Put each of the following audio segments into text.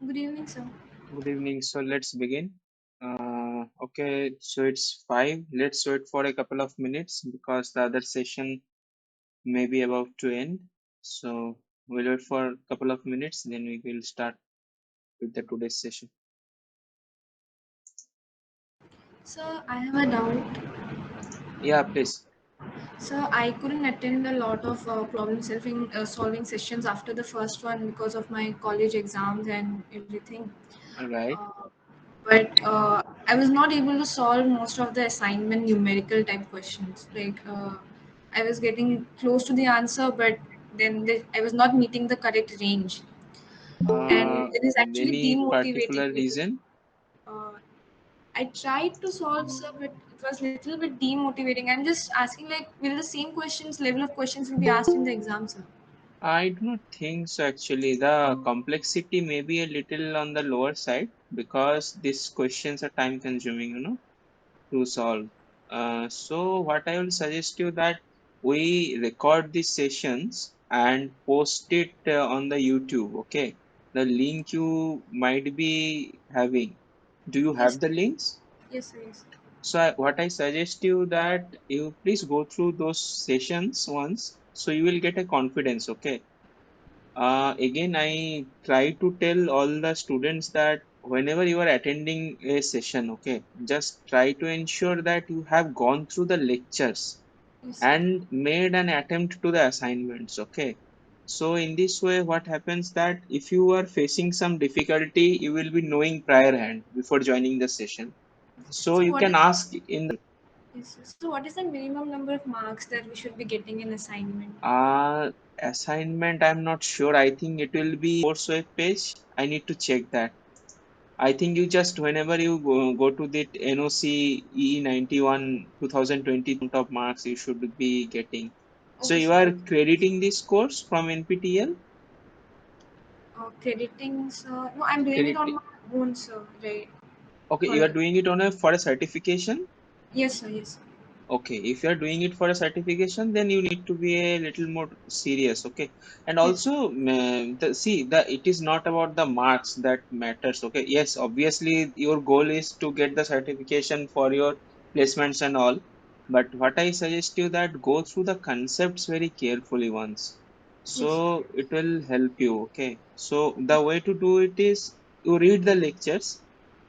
Good evening, sir. Good evening. So let's begin. Okay, so it's 5. Let's wait for a couple of minutes because the other session may be about to end. So we'll wait for a couple of minutes, then we will start with the today's session. Sir, I have a doubt. Yeah, please. Sir, I couldn't attend a lot of solving sessions after the first one because of my college exams and everything. All right. Uh, but I was not able to solve most of the assignment numerical type questions. I was getting close to the answer, but I was not meeting the correct range, and it is actually Any demotivating particular me. reason? Uh, I tried to solve, sir, but it was a little bit demotivating. I'm just asking, like, will the same questions, level of questions, will be asked in the exam, sir? I do not think so actually. The complexity may be a little on the lower side because these questions are time consuming, to solve. So what I will suggest you that we record these sessions and post it on the YouTube. Okay, the link you might be having. Do you Yes, have the links? yes, sir, yes. So what I suggest you that you please go through those sessions once, so you will get a confidence. Okay. Again, I try to tell all the students that whenever you are attending a session, okay, just try to ensure that you have gone through the lectures Yes, sir. and made an attempt to the assignments, okay. So in this way, what happens that if you are facing some difficulty, you will be knowing prior hand before joining the session. So So you what can is ask in the yes, sir. So what is the minimum number of marks that we should be getting in assignment? assignment. I'm not sure. I think it will be course web page. I need to check that. I think you just whenever you go to the NOC EE-91 2020 of marks you should be getting. So Okay, you sir. are Okay. crediting this course from NPTEL? Crediting, sir. No, I'm doing it on Credit. my own, sir. Right. Okay, you are College. doing it on a for a certification. Yes, sir. Yes, sir. Okay, if you are doing it for a certification, then you need to be a little more serious. Okay, and Yes. also see the it is not about the marks that matters. Okay, yes, obviously your goal is to get the certification for your placements and all, but what I suggest you that go through the concepts very carefully once, Yes, sir. so it will help you. Okay, so the way to do it is you read the lectures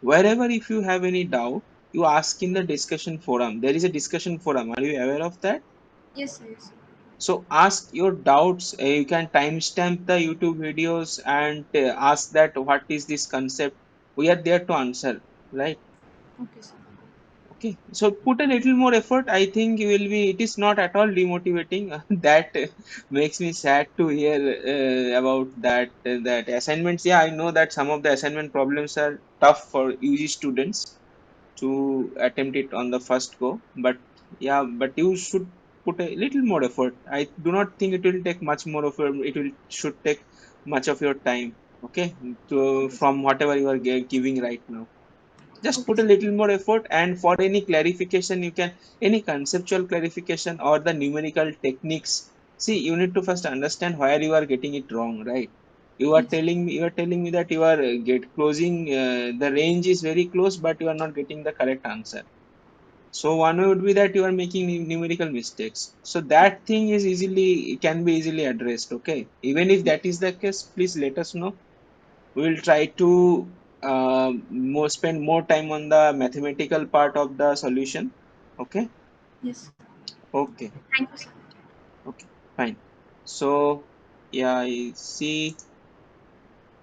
wherever if you have any doubt you ask in the discussion forum. There is a discussion forum. Are you aware of that? Yes, sir. Yes, sir. So ask your doubts. You can timestamp the YouTube videos and ask that what is this concept. We are there to answer, right? Okay, sir. Okay. So put a little more effort. I think you will be. It is not at all demotivating. That makes me sad to hear about that. That assignments. Yeah, I know that some of the assignment problems are tough for UG students to attempt it on the first go, but yeah, but you should put a little more effort. I do not think it will take much more of your, it will should take much of your time, okay, to Okay, sir. from whatever you are giving right now. Just Okay, put a sir. little more effort, and for any clarification you can, any conceptual clarification or the numerical techniques, see you need to first understand where you are getting it wrong, right? Yes. You are telling me that you are get closing, the range is very close but you are not getting the correct answer. So one way would be that you are making numerical mistakes. So that thing is easily, can be easily addressed. Okay. Even if that is the case, please let us know. We will try to spend more time on the mathematical part of the solution. Okay. Yes. Okay. Thank you, sir. Okay. Fine. So yeah, I see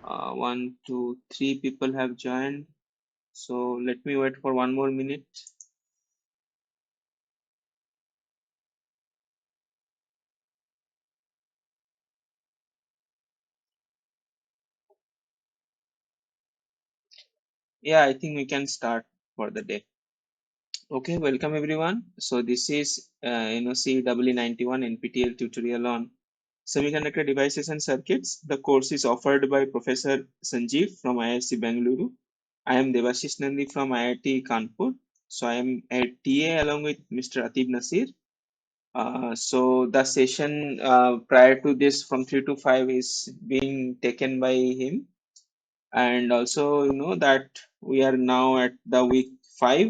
1, 2, 3 people have joined. So let me wait for 1 more minute. Yeah, I think we can start for the day. Okay, welcome everyone. So this is NOC EE-91 NPTEL tutorial on semiconductor devices and circuits. The course is offered by Professor Sanjeev from IIT Bangalore. I am Debashish Nandi from IIT Kanpur. So I am a TA along with Mr. Atib Nasir. So the session prior to this from 3 to 5 is being taken by him. And also, you know that we are now at the week 5.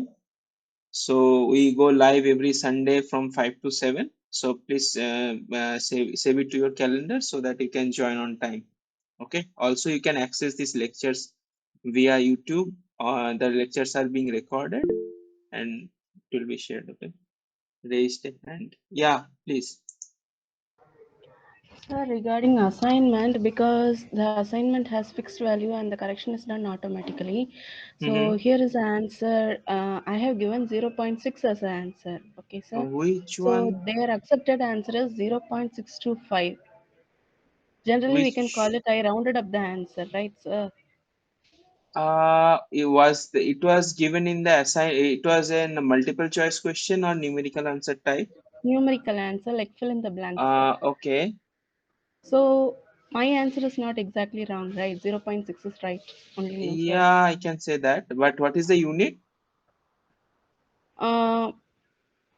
So we go live every Sunday from 5 to 7. So please save it to your calendar so that you can join on time. Okay. Also, you can access these lectures via YouTube. The lectures are being recorded and it will be shared. Okay. Raised hand. Yeah, please. Sir, regarding assignment, because the assignment has fixed value and the correction is done automatically. So Mm-hmm. here is the answer. I have given 0.6 as an answer. Okay, sir. Which So one? their accepted answer is 0.625. Generally, we can call Which it, I rounded up the answer, right, sir? it was given in the it was a multiple choice question or numerical answer type. Numerical answer, like fill in the blanks, sir. Okay. So my answer is not exactly round, right? 0.6 is right. Only no, sir. Yeah, I can say that. But what is the unit? Uh,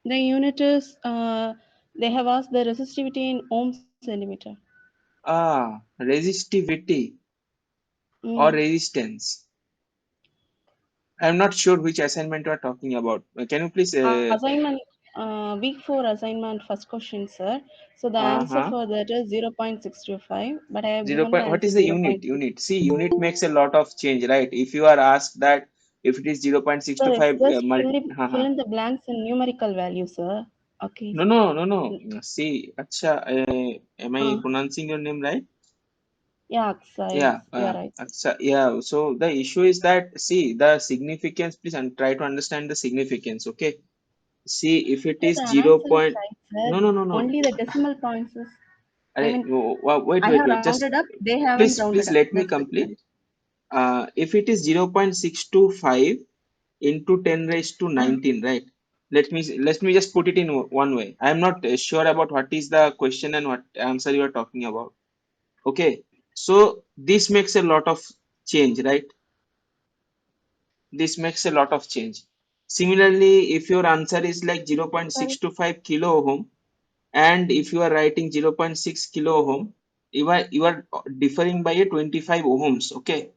the unit is, they have asked the resistivity in ohm centimeter. Resistivity or Mm. resistance. I'm not sure which assignment you are talking about. Can you please Assignment, week 4 assignment, first question, sir. So the answer uh-huh. for that is 0.625, but I have 0. given the What answer is the zero unit? point 0.6. Unit. See, unit makes a lot of change, right? If you are asked that if it is Sir, it's 0.625 just multi, fill uh-huh. in the blanks in numerical value, sir. Okay. No, no, no, no. See, acha, am I Uh, pronouncing your name right? yeah, sir, Yeah, yes, you're right. acha, yeah. So the issue is that, see, the significance, please, and try to understand the significance, okay? See, if it Sir, is the 0 answer is point, right, sir. no, no, no, no. Only the decimal points is, I mean, Wait, I wait, have wait. rounded Just up, they haven't please, rounded please up. let me That's the complete. difference. If it is 0.625 into 10 raised to Uh, 19, right? Let me just put it in one way. I am not sure about what is the question and what answer you are talking about. Okay, so this makes a lot of change, right? This makes a lot of change. Similarly, if your answer is like sorry. 0.625 kilo ohm, and if you are writing 0.6 kilo ohm, you are differing by a 25 ohms. Okay,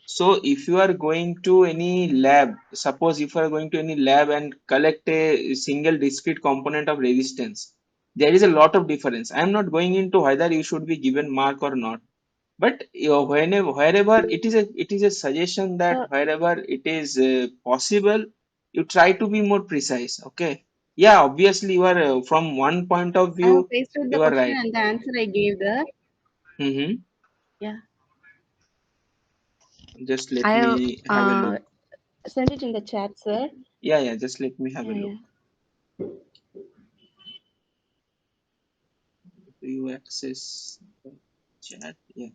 so if you are going to any lab, suppose if you are going to any lab and collect a single discrete component of resistance, there is a lot of difference. I am not going into whether you should be given mark or not, but wherever it is a suggestion that So wherever it is possible, you try to be more precise. Okay, yeah, obviously you are from one point of I have view, pasted the you are question right. and the answer I gave there. Mm-hmm. Yeah. Just let I have me have a look. sent it in the chat, sir. Yeah, yeah, just let me have a Yeah, look. yeah. Do you access the chat? Yeah.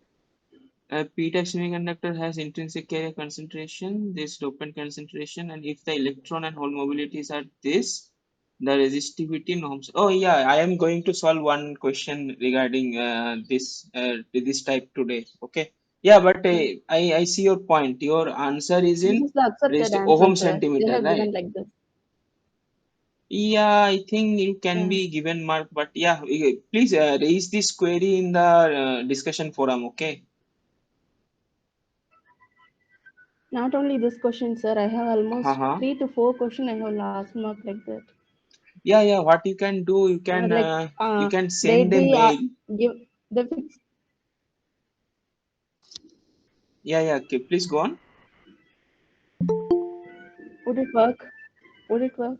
A p-type semiconductor has intrinsic carrier concentration, this dopant concentration, and if the electron and hole mobilities are this, the resistivity norms. Oh yeah, I am going to solve one question regarding this type today. Okay. Yeah, but Mm. I see your point. Your answer is This in is the accepted raised to answer, ohm sir. They centimeter, have right? given like this. Yeah, I think you can Yeah. be given mark, but yeah, please raise this query in the discussion forum. Okay. Not only this question, sir. I have almost Uh-huh. 3 to 4 questions. I have last mark like that. Yeah, yeah. What you can do, Like you can they'd send a be mail. give the fix. Yeah, yeah. Okay, please go on. Would it work? Would it work?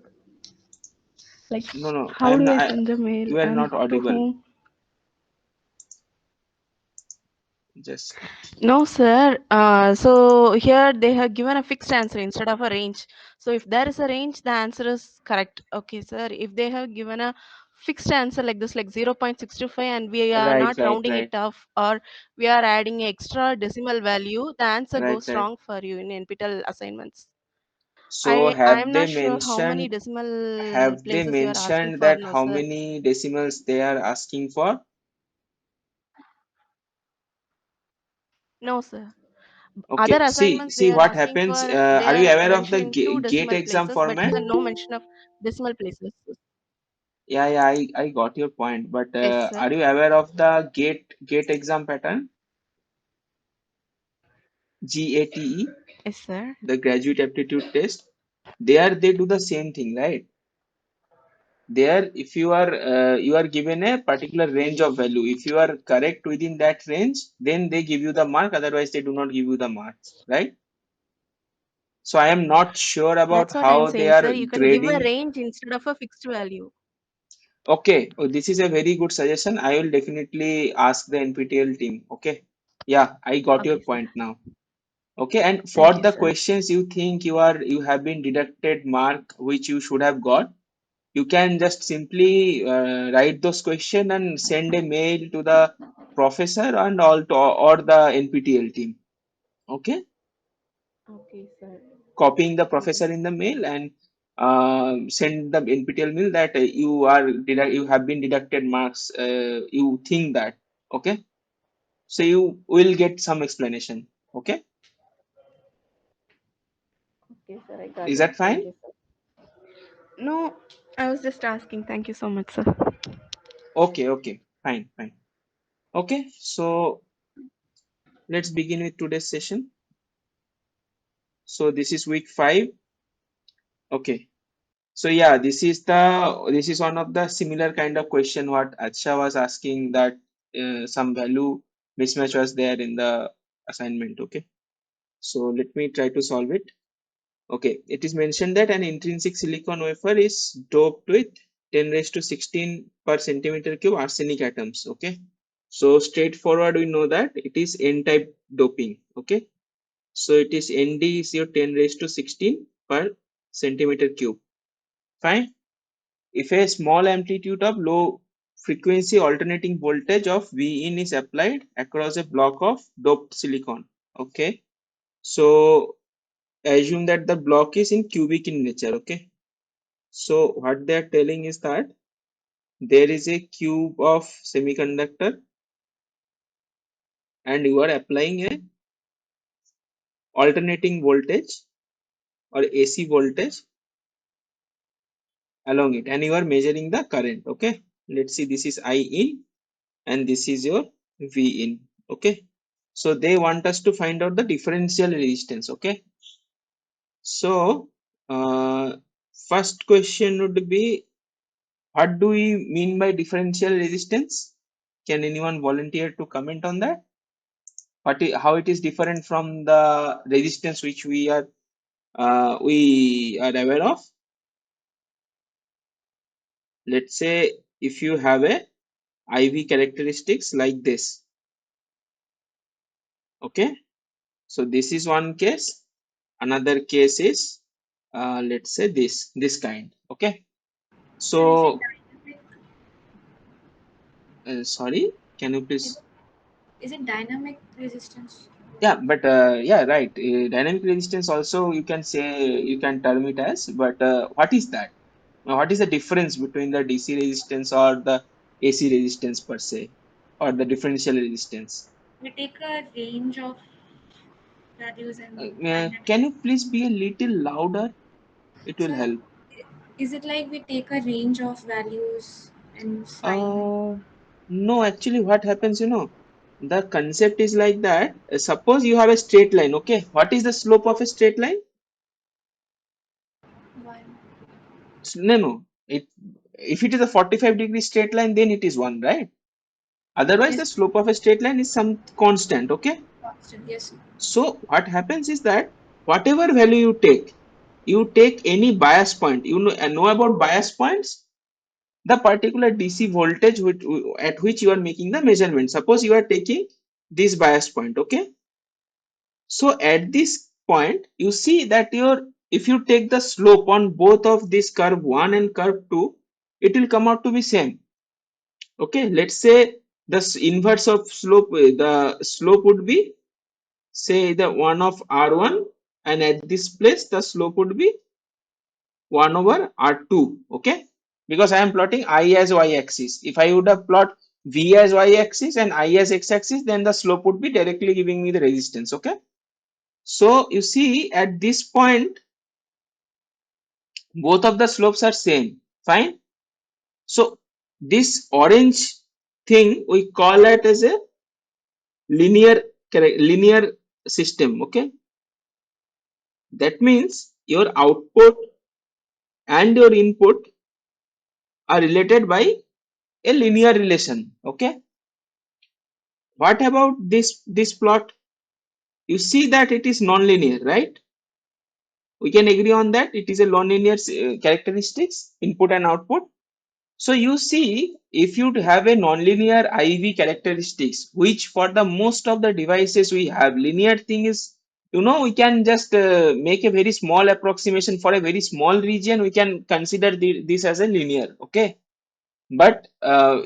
Like, No, no. I how am do not. I send the mail You are and not to audible. whom? Just No, sir. So here they have given a fixed answer instead of a range. So if there is a range, the answer is correct. Okay, sir. If they have given a fixed answer like this, like 0.625, and we are right, not right, rounding it right, off, or we are adding extra decimal value, the answer right, goes right. wrong for you in NPTEL assignments. So I have am they not sure how many mentioned? decimal Have they places you are asking mentioned for, that no, how sir. many decimals they are asking for? No, sir. Other Okay. See, assignments they see are what asking happens. for, they Are you are aware of the mentioning two gate decimal exam places, but format? here no mention of decimal places. Yeah, yeah, I got your point, but Yes, are sir. you aware of the gate exam pattern? GATE, Yes, sir. the graduate aptitude test. There they do the same thing, right? There, if you are given a particular range of value. If you are correct within that range, then they give you the mark. Otherwise, they do not give you the marks, right? So I am not sure about That's what I'm how they saying, sir. are You can give a grading. range instead of a fixed value. Okay, oh, this is a very good suggestion. I will definitely ask the NPTEL team. Okay, yeah, I got your Okay, sir. point now. Okay, and for Thank you, the sir. questions you think you have been deducted mark which you should have got, you can just simply write those question and send a mail to the professor and all to, or the NPTEL team. Okay, Okay, sir. copying the Thank you, professor sir. in the mail and send the NPTEL mail that you have been deducted marks. You think that, okay, so you will get some explanation. Okay, Okay, sir. I got is it. that Thank fine? you, sir. No, I was just asking. Thank you so much, sir. Okay, okay, fine, fine. Okay, so let's begin with today's session. So this is week 5. Okay. So yeah, this is one of the similar kind of question what Aksha was asking, that some value mismatch was there in the assignment. Okay. So let me try to solve it. Okay. It is mentioned that an intrinsic silicon wafer is doped with 10 raised to 16 per centimeter cube arsenic atoms. Okay. So straightforward, we know that it is N-type doping. Okay. So it is ND is your 10 raised to 16 per centimeter cube. Fine. If a small amplitude of low frequency alternating voltage of V in is applied across a block of doped silicon. Okay. So assume that the block is in cubic in nature. Okay. So what they are telling is that there is a cube of semiconductor and you are applying a alternating voltage or AC voltage along it, and you are measuring the current. Okay, let's see, this is I in and this is your V in. Okay, so they want us to find out the differential resistance. Okay, so first question would be, what do we mean by differential resistance? Can anyone volunteer to comment on that? How it is different from the resistance which we are aware of? Let's say if you have a IV characteristics like this. Okay, so this is one case. Another case is let's say this kind. Okay, Sir, is it so dynamic? sorry, can you Is please? it, is it dynamic resistance? Yeah, but yeah, right. Dynamic resistance also you can say, you can term it as, but what is that? What is the difference between the DC resistance or the AC resistance per se, or the differential resistance? We take a range of values and dynamic. Can you please be a little louder? It will So, help. is it like we take a range of values and sign? Uh, no, actually, what happens, the concept is like that. Suppose you have a straight line, okay? What is the slope of a straight line? One. No, no. If it is a 45-degree straight line, then it is one, right? Otherwise, the Yes, slope of a straight line is some constant, okay? constant. Yes. So what happens is that whatever value you take any bias point. Know about bias points? The particular DC voltage at which you are making the measurement. Suppose you are taking this bias point. Okay, so at this point you see that if you take the slope on both of this curve 1 and curve 2, it will come out to be same. Okay, let's say the inverse of slope, the slope would be, say, the 1 of R1, and at this place the slope would be 1 over R2. Okay, because I am plotting I as y axis. If I would have plot V as y axis and I as x axis, then the slope would be directly giving me the resistance. Okay, so you see at this point both of the slopes are same. Fine. So this orange thing we call it as a linear system. Okay, that means your output and your input are related by a linear relation. Okay, what about this plot? You see that it is non-linear, right? We can agree on that. It is a non-linear characteristics, input and output. So you see, if you have a nonlinear IV characteristics, which for the most of the devices we have, linear thing is, we can just make a very small approximation for a very small region. We can consider this as a linear, okay? But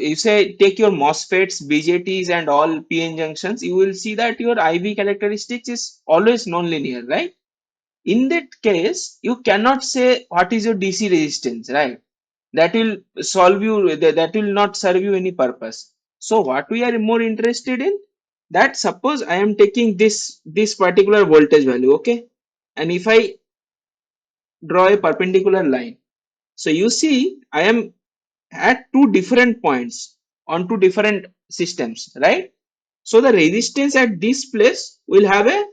you say take your MOSFETs, BJTs, and all PN junctions, you will see that your IV characteristics is always nonlinear, right? In that case, you cannot say what is your DC resistance, right? That will solve you, that will not serve you any purpose. So what we are more interested in, that suppose I am taking this particular voltage value, okay, and if I draw a perpendicular line, so you see I am at two different points on two different systems, right? So the resistance at this place will have a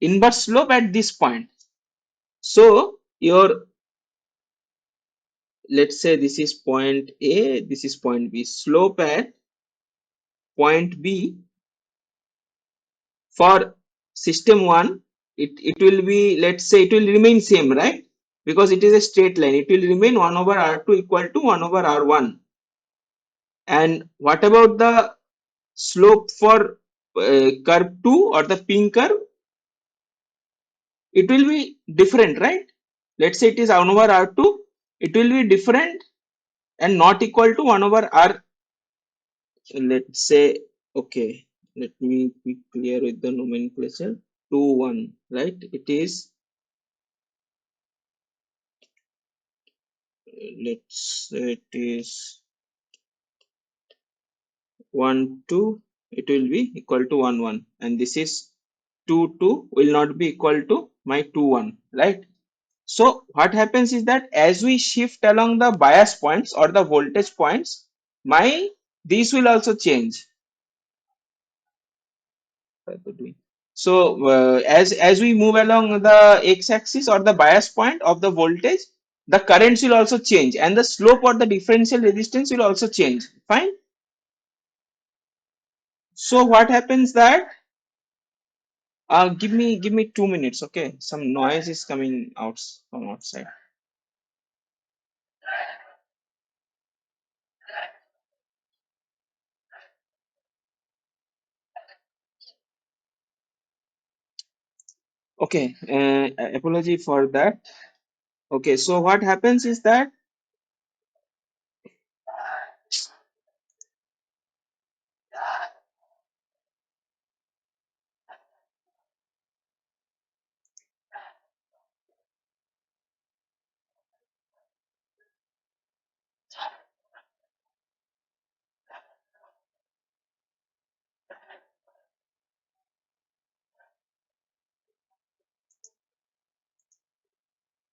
inverse slope at this point. So your, let's say this is point A, this is point B, slope at point B for system 1, it will be, let's say it will remain same, right? Because it is a straight line, it will remain 1 over R2 equal to 1 over R1. And what about the slope for curve 2 or the pink curve? It will be different, right? Let's say it is 1 over R2, it will be different and not equal to 1 over R. Let's say, okay, let me be clear with the nomenclature. 2 1, right? It is, let's say it is 1 2, it will be equal to 1 1, and this is 2 2 will not be equal to my 2 1, right? So what happens is that as we shift along the bias points or the voltage points, my these will also change. So as we move along the x-axis or the bias point of the voltage, the currents will also change, and the slope or the differential resistance will also change. Fine. So what happens that give me 2 minutes, okay? Some noise is coming out from outside. Okay, apology for that. Okay, so what happens is that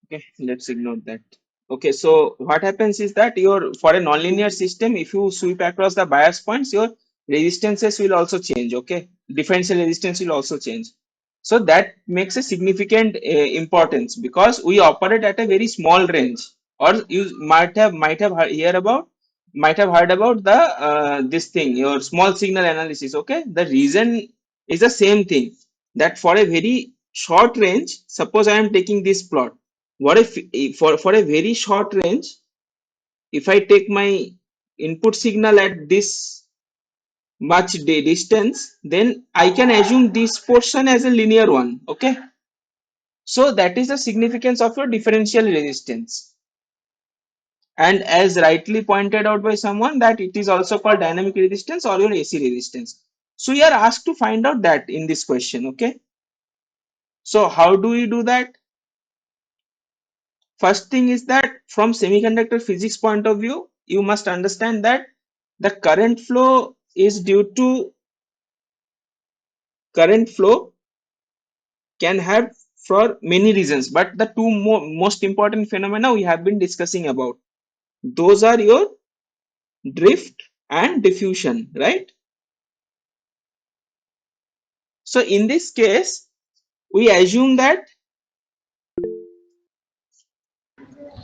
okay, let's ignore that. Okay, so what happens is that your for a nonlinear system, if you sweep across the bias points, your resistances will also change. Okay, differential resistance will also change. So that makes a significant importance because we operate at a very small range. Or you might have heard about the this thing, your small signal analysis. Okay, the reason is the same thing, that for a very short range, suppose I am taking this plot. What if for a very short range, if I take my input signal at this much distance, then I can assume this portion as a linear one. Okay, so that is the significance of your differential resistance. And as rightly pointed out by someone, that it is also called dynamic resistance or your AC resistance. So you are asked to find out that in this question. Okay, so how do we do that? First thing is that from semiconductor physics point of view, you must understand that the current flow is due to current flow can have for many reasons, but the two most important phenomena we have been discussing about, those are your drift and diffusion, right? So in this case, we assume that,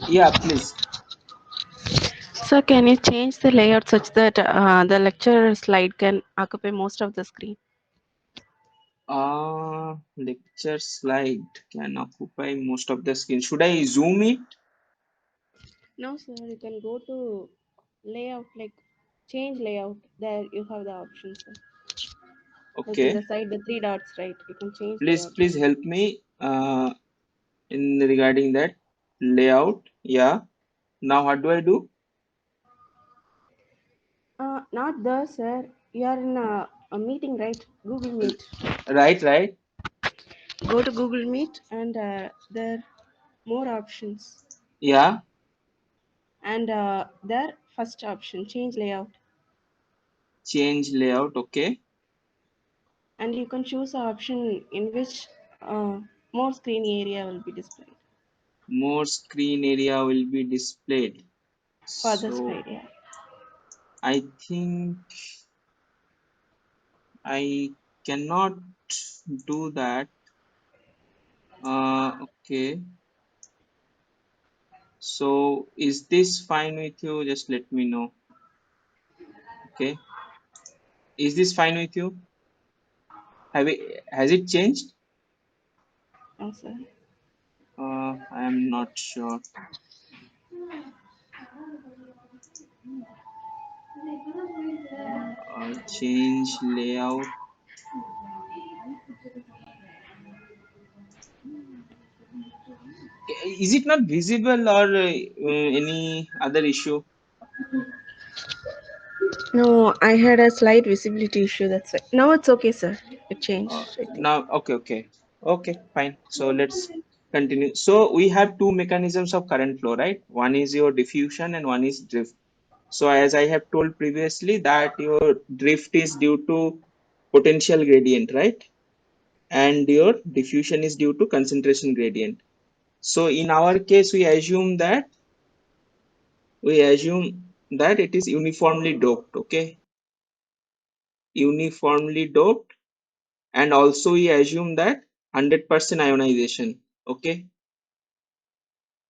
yeah, please. So can you change the layout such that the lecture slide can occupy most of the screen? Lecture slide can occupy most of the screen. Should I zoom it? No, sir. You can go to layout, like change layout. There you have the options, sir. Like in the Okay. side, the three dots, right? You can change Please, layout. please help me in regarding that layout. Yeah. Now what do I do? Not the, sir. You are in a meeting, right? Google Meet. Right, right. Go to Google Meet and there more options. Yeah. And there first option, change layout. Change layout. Okay. And you can choose an option in which more screen area will be displayed. More screen area will be displayed. Further So side, yeah. I think I cannot do that. Okay. So is this fine with you? Just let me know. Okay. Is this fine with you? Has it changed? Also, I am not sure. Change layout. Is it not visible or any other issue? no, I had a slight visibility issue. That's why. Now it's okay, sir. It changed, I think. Now, okay, fine. So let's continue. So we have two mechanisms of current flow, right? One is your diffusion and one is drift. So as I have told previously that your drift is due to potential gradient, right? And your diffusion is due to concentration gradient. So in our case, we assume that it is uniformly doped, okay? Uniformly doped, and also we assume that 100% ionization, okay?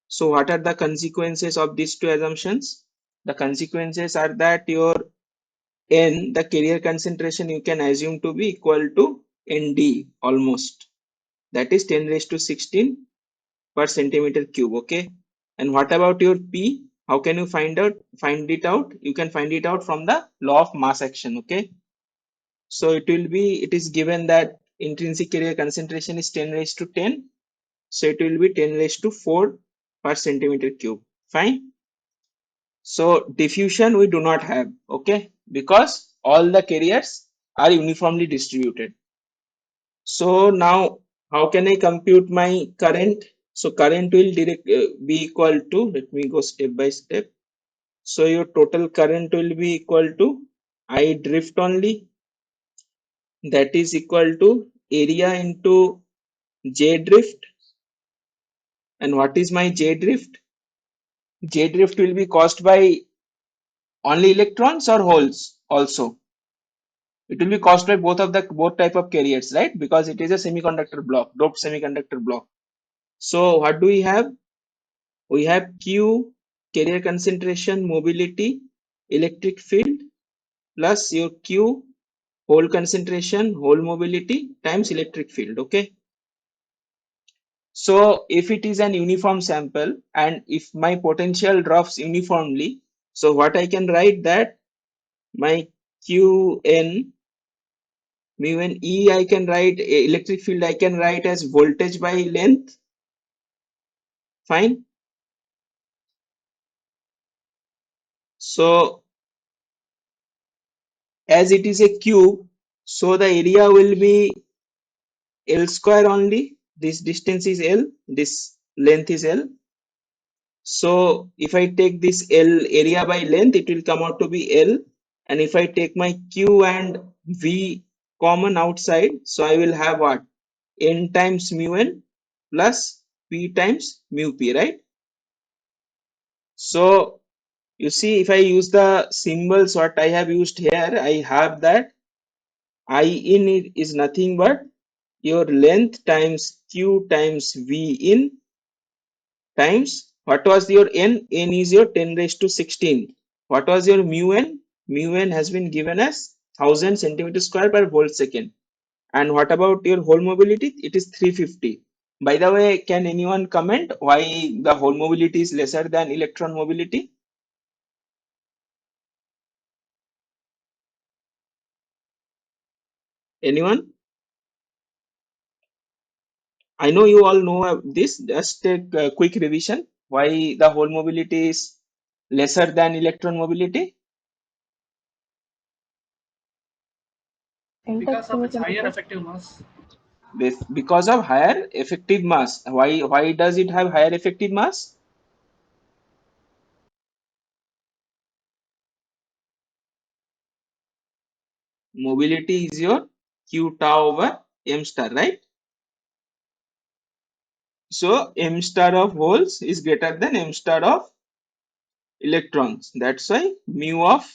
So what are the consequences of these two assumptions? The consequences are that your N, the carrier concentration, you can assume to be equal to ND almost. That is 10 raised to 16 per centimeter cube, okay? And what about your P? How can you find it out? You can find it out from the law of mass action, okay? So it is given that intrinsic carrier concentration is 10 raised to 10. So it will be 10 raised to 4 per centimeter cube. Fine. So diffusion we do not have, okay, because all the carriers are uniformly distributed. So now how can I compute my current? So current will be equal to, let me go step by step. So your total current will be equal to I drift only, that is equal to area into J drift. And what is my J drift? J drift will be caused by only electrons or holes also. It will be caused by both type of carriers, right? Because it is a semiconductor block, doped semiconductor block. So what do we have? We have Q, carrier concentration, mobility, electric field, plus your Q, hole concentration, hole mobility times electric field, okay? So if it is an uniform sample and if my potential drops uniformly, so what I can write that my Qn mu n E I can write electric field I can write as voltage by length, fine. So as it is a cube, so the area will be L square only. This distance is L, this length is L. So if I take this L area by length, it will come out to be L. And if I take my Q and V common outside, so I will have what? N times mu N plus P times mu P, right? So you see, if I use the symbols what I have used here, I have that I in is nothing but your length times Q times V in times what was your N? N is your 10 raised to 16. What was your mu N? Mu N has been given as 1000 centimeter square per volt second. And what about your hole mobility? It is 350. By the way, can anyone comment why the hole mobility is lesser than electron mobility? Anyone? I know you all know this. Just take a quick revision. Why the hole mobility is lesser than electron mobility? N-type Because of its higher semiconductor. effective mass. Because of higher effective mass. Why does it have higher effective mass? Mobility is your Q tau over M star, right? So M star of holes is greater than M star of electrons. That's why mu of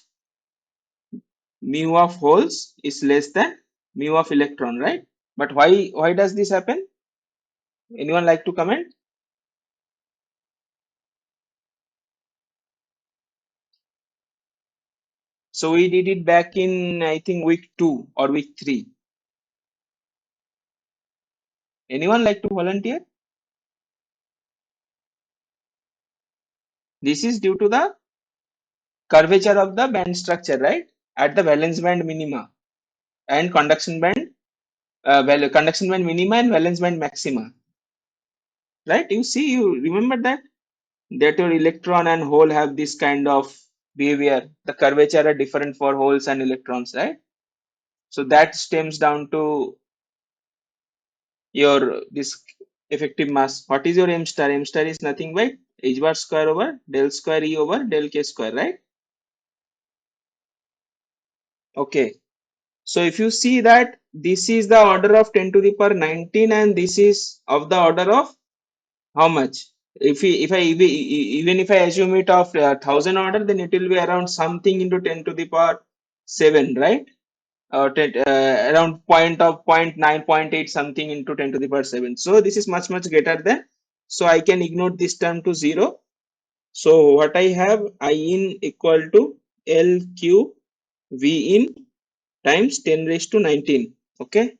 holes is less than mu of electron, right? But why does this happen? Anyone like to comment? So we did it back in, I think, week 2 or week 3. Anyone like to volunteer? This is due to the curvature of the band structure, right? At the valence band minima and conduction band, conduction band minima and valence band maxima, right? You remember that your electron and hole have this kind of behavior. The curvature are different for holes and electrons, right? So that stems down to your this effective mass. What is your M star? M star is nothing but h bar square over del square E over del K square, right? Okay. So if you see that this is the order of 10 to the power 19 and this is of the order of how much? Even if I assume it of 1000 order, then it will be around something into 10 to the power 7, right? Around point 9, point 8 something into 10 to the power 7. So this is much greater than. So I can ignore this term to 0. So what I have, I in equal to LQ V in times 10 raised to 19. Okay.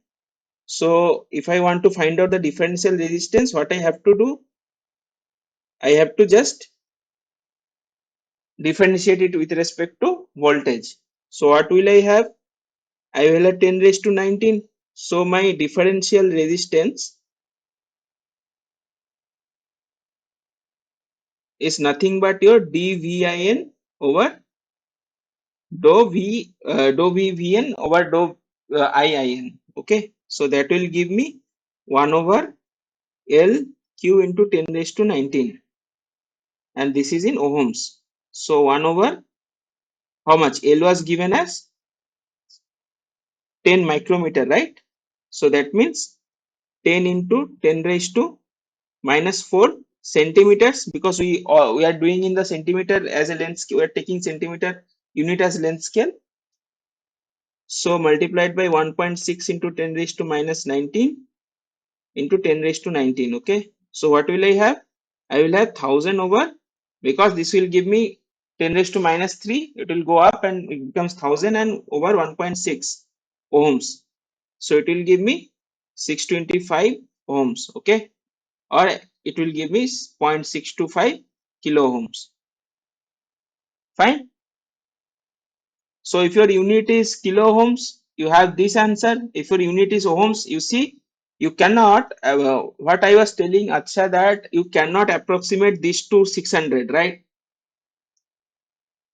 So if I want to find out the differential resistance, what I have to do, I have to just differentiate it with respect to voltage. So what will I have? I will have 10 raised to 19. So my differential resistance is nothing but your dVin over dou VVN over dou IIN. Okay. So that will give me 1 over L Q into 10 raised to 19. And this is in ohms. So 1 over how much? L was given as 10 micrometer, right? So that means 10 into 10 raised to minus 4 centimeters, because we are doing in the centimeter as a length scale. We are taking centimeter unit as length scale. So multiplied by 1.6 into 10 raised to minus 19 into 10 raised to 19. Okay. So what will I have? I will have 1000 over, because this will give me 10 raised to minus 3. It will go up and it becomes 1000 and over 1.6 ohms. So it will give me 625 ohms. Okay. Or it will give me 0.625 kilo ohms. Fine. So if your unit is kilo ohms, you have this answer. If your unit is ohms, you see, you cannot, what I was telling Aksha, that you cannot approximate this to 600, right?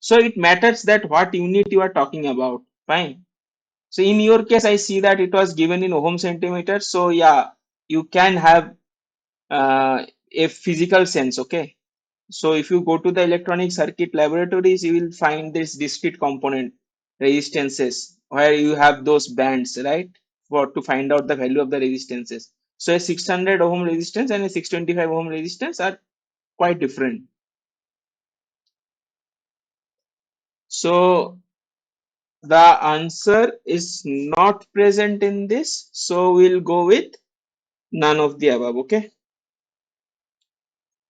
So it matters that what unit you are talking about. Fine. So in your case, I see that it was given in ohm centimeters. So yeah, you can have a physical sense. Okay. So if you go to the electronic circuit laboratories, you will find this discrete component resistances where you have those bands, right? For to find out the value of the resistances. So a 600 ohm resistance and a 625 ohm resistance are quite different. So The answer is not present in this, so we'll go with none of the above. Okay.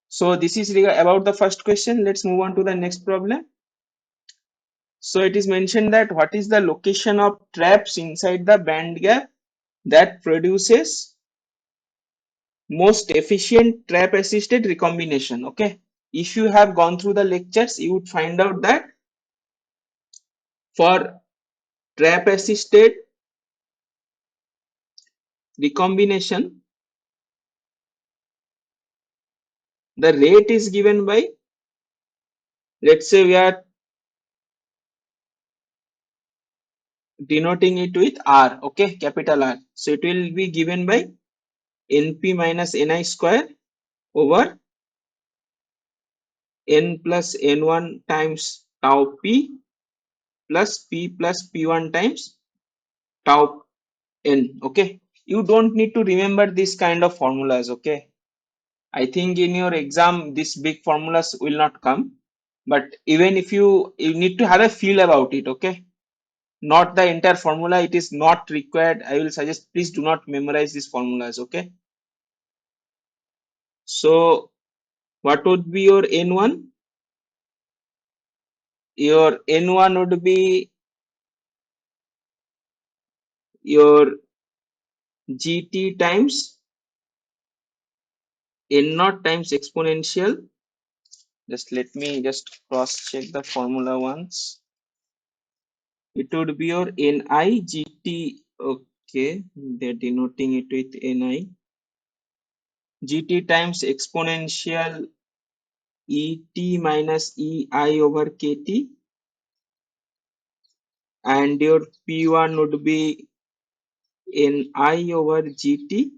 So this is about the first question. Let's move on to the next problem. So it is mentioned that what is the location of traps inside the band gap that produces most efficient trap assisted recombination. Okay. If you have gone through the lectures, you would find out that for trap assisted recombination, the rate is given by, let's say we are denoting it with R, okay, capital R. So it will be given by Np minus Ni square over N plus N1 times tau P plus P plus P1 times tau N, okay. You don't need to remember this kind of formulas, okay. I think in your exam, this big formulas will not come, but even if you need to have a feel about it, okay. Not the entire formula, it is not required. I will suggest please do not memorize these formulas, okay. So what would be your N1? Your N1 would be your GT times N0 times exponential. Just let me just cross check the formula once. It would be your Ni GT. Okay, they're denoting it with Ni. GT times exponential Et minus Ei over Kt, and your P1 would be Ni over Gt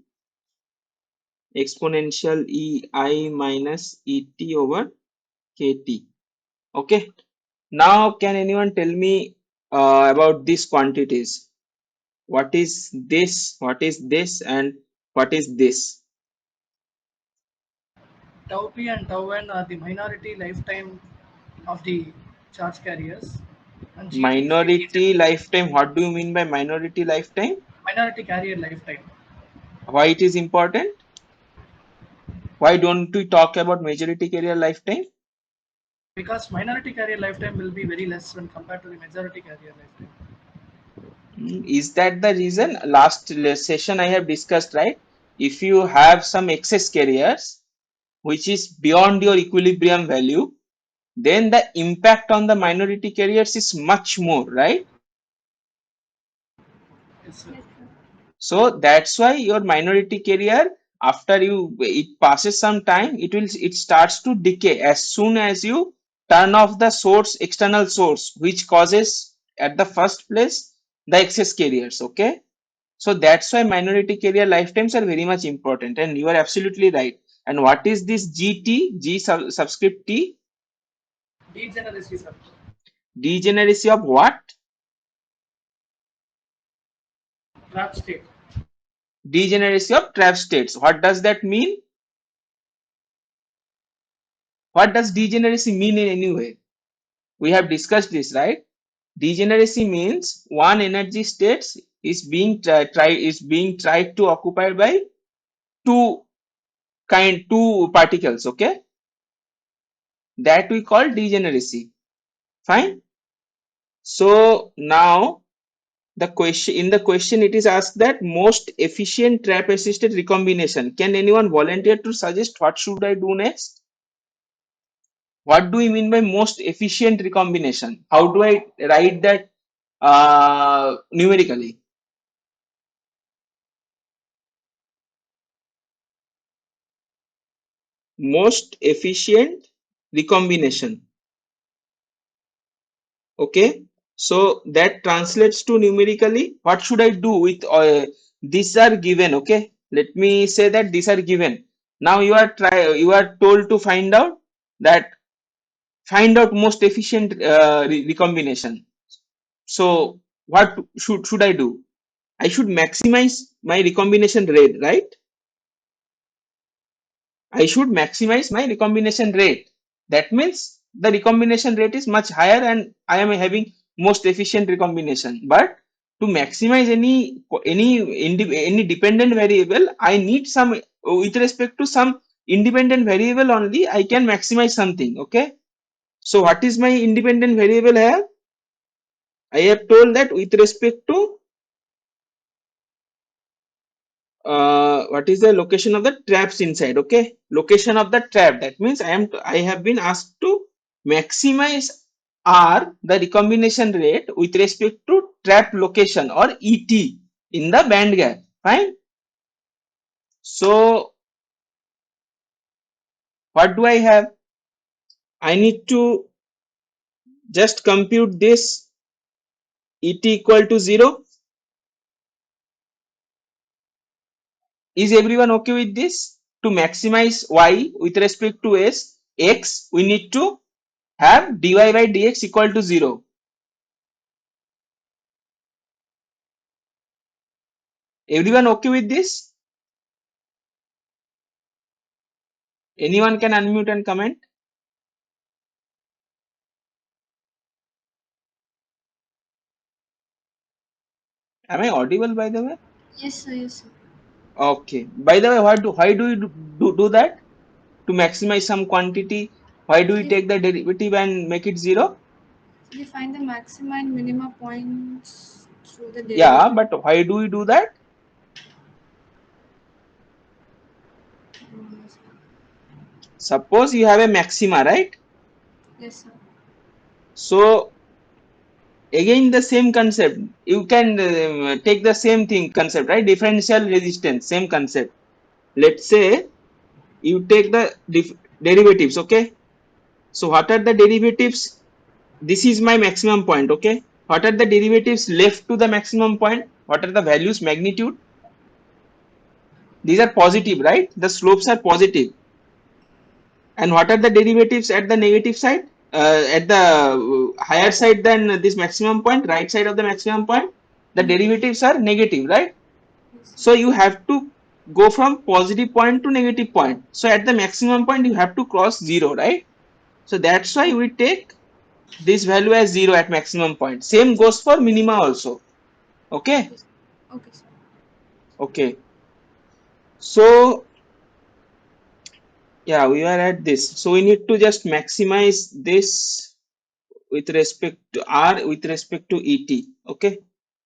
exponential Ei minus Et over Kt. Okay. Now, can anyone tell me about these quantities? What is this? What is this? And what is this? Tau P and Tau N are the minority lifetime of the charge carriers, and GT is the Minority lifetime. What do you mean by minority lifetime? minority carrier lifetime. Why it is important? Why don't we talk about majority carrier lifetime? Because minority carrier lifetime will be very less when compared to the majority carrier lifetime. Is that the reason? Last session I have discussed, right? If you have some excess carriers which is beyond your equilibrium value, then the impact on the minority carriers is much more, right? Yes, sir. Yes, sir. So that's why your minority carrier, after it passes some time, it starts to decay as soon as you turn off the source, external source, which causes at the first place the excess carriers. Okay. So that's why minority carrier lifetimes are very much important, and you are absolutely right. And what is this GT? G subscript T? Degeneracy, sir. Degeneracy of what? Trap state. Degeneracy of trap states. What does that mean? What does degeneracy mean in any way? We have discussed this, right? Degeneracy means one energy states is being tried to occupy by two particles. Okay, that we call degeneracy. Fine. So now the question it is asked that most efficient trap assisted recombination. Can anyone volunteer to suggest what should I do next? What do we mean by most efficient recombination? How do I write that numerically? Most efficient recombination. Okay, so that translates to numerically. What should I do with these are given? Okay, let me say that these are given. Now you are told to find out most efficient recombination. So what should I do? I should maximize my recombination rate, right? I should maximize my recombination rate. That means the recombination rate is much higher and I am having most efficient recombination. But to maximize any dependent variable, I need some, with respect to some independent variable only, I can maximize something. Okay. So what is my independent variable here? I have told that with respect to what is the location of the traps inside. Okay, location of the trap, that means I have been asked to maximize R, the recombination rate, with respect to trap location or ET in the band gap. Fine. So what do I have? I need to just compute this ET equal to 0. Is everyone okay with this? To maximize Y with respect to X, we need to have dy by dx equal to 0. Everyone okay with this? Anyone can unmute and comment. Am I audible, by the way? Yes, sir. Yes, sir. Okay. By the way, why do you do that? To maximize some quantity, why do you If take the derivative and make it 0? we find the maxima and minima points through the Yeah, derivative. but why do you do that? Yes, Suppose you have a maxima, right? yes, sir. So again the same concept. You can take the same thing concept, right? Differential resistance, same concept. Let's say you take the derivatives. Okay. So what are the derivatives? This is my maximum point. Okay. What are the derivatives left to the maximum point? What are the values, magnitude? These are positive, right? The slopes are positive. And what are the derivatives at the negative side? At the higher side than this maximum point, right side of the maximum point, the Negative. derivatives are negative, right? Yes, sir. So you have to go from positive point to negative point. So at the maximum point, you have to cross 0, right? So that's why we take this value as 0 at maximum point. Same goes for minima also. Okay. Okay, sir. Okay, sir. Okay. So yeah, we are at this. So we need to just maximize this with respect to R with respect to ET. Okay.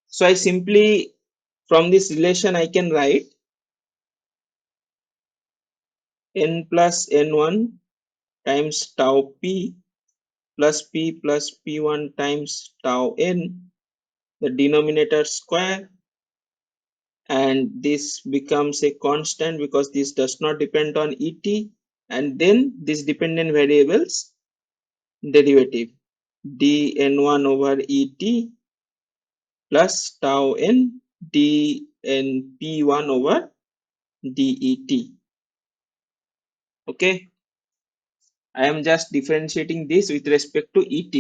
So I simply, from this relation, I can write n plus n1 times tau p plus p1 times tau n, the denominator square, and this becomes a constant because this does not depend on ET, and then this dependent variables derivative dn1 over ET plus tau n dnp1 over det. Okay, I am just differentiating this with respect to ET.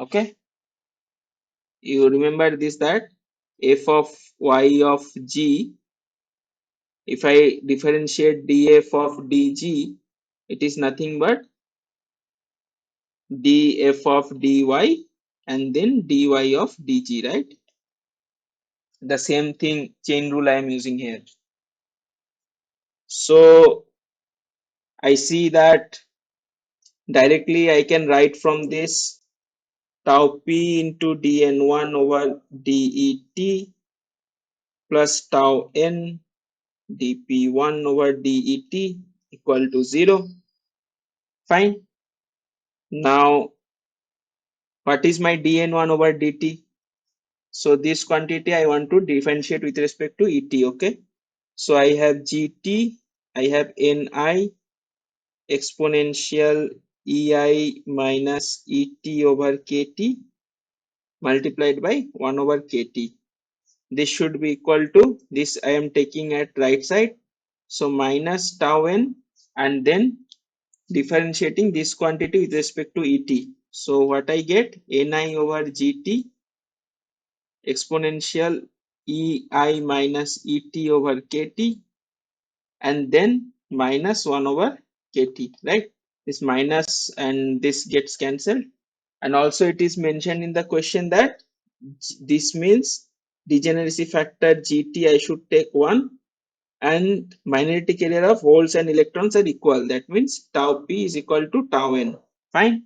Okay, you remember this, that f of y of g, if I differentiate df of dg, it is nothing but df of dy and then dy of dg, right? The same thing, chain rule I am using here. So I see that directly I can write from this tau p into dn1 over det plus tau n dp1 over det equal to 0. Fine. Now what is my dn1 over dt? So this quantity I want to differentiate with respect to et. Okay, so I have gt, I have ni exponential ei minus et over kt multiplied by 1 over kt. This should be equal to this, I am taking at right side, so minus tau n, and then differentiating this quantity with respect to et. So what I get, ni over gt exponential ei minus et over kt, and then minus 1 over kt, right? This minus and this gets cancelled, And also it is mentioned in the question that this means degeneracy factor GT I should take 1, and minority carrier of holes and electrons are equal. That means tau P is equal to tau N. Fine.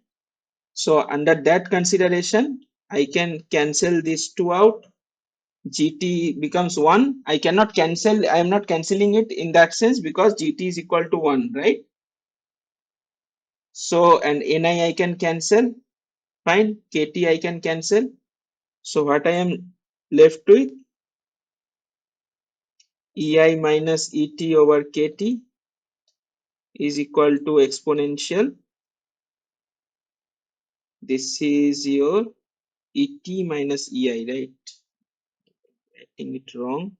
So under that consideration, I can cancel these two out. GT becomes 1. I cannot cancel, I am not cancelling it in that sense because GT is equal to 1, right? So, and Ni I can cancel. Fine. KT I can cancel. So what I am left with, EI minus ET over KT is equal to exponential. This is your ET minus EI, right? Writing it wrong.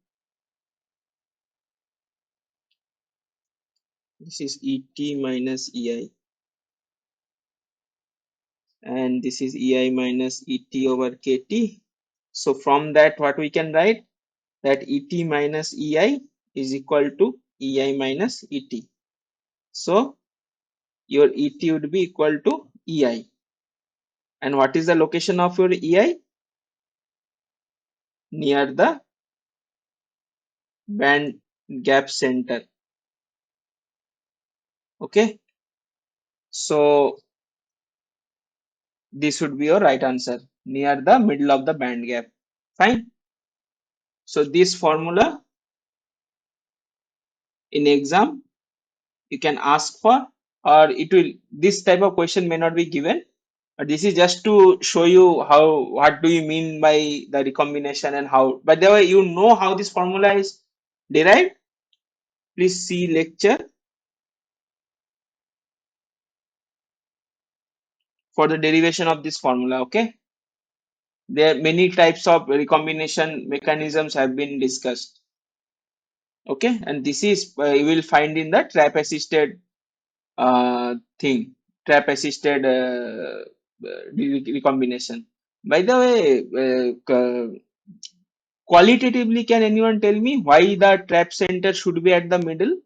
This is ET minus EI. And this is EI minus ET over KT. So from that, what we can write? That ET minus EI is equal to EI minus ET. So your ET would be equal to EI. And what is the location of your EI? Near the band gap center. Okay. So this would be your right answer, near the middle of the band gap. Fine. So this formula in exam you can ask for, or it will, this type of question may not be given, but this is just to show you how, what do you mean by the recombination and how. By the way, you know how this formula is derived. Please see lecture for the derivation of this formula. Okay, there are many types of recombination mechanisms have been discussed. Okay, and this is you will find in the trap assisted thing, trap assisted recombination. By the way, qualitatively, can anyone tell me why the trap center should be at the middle?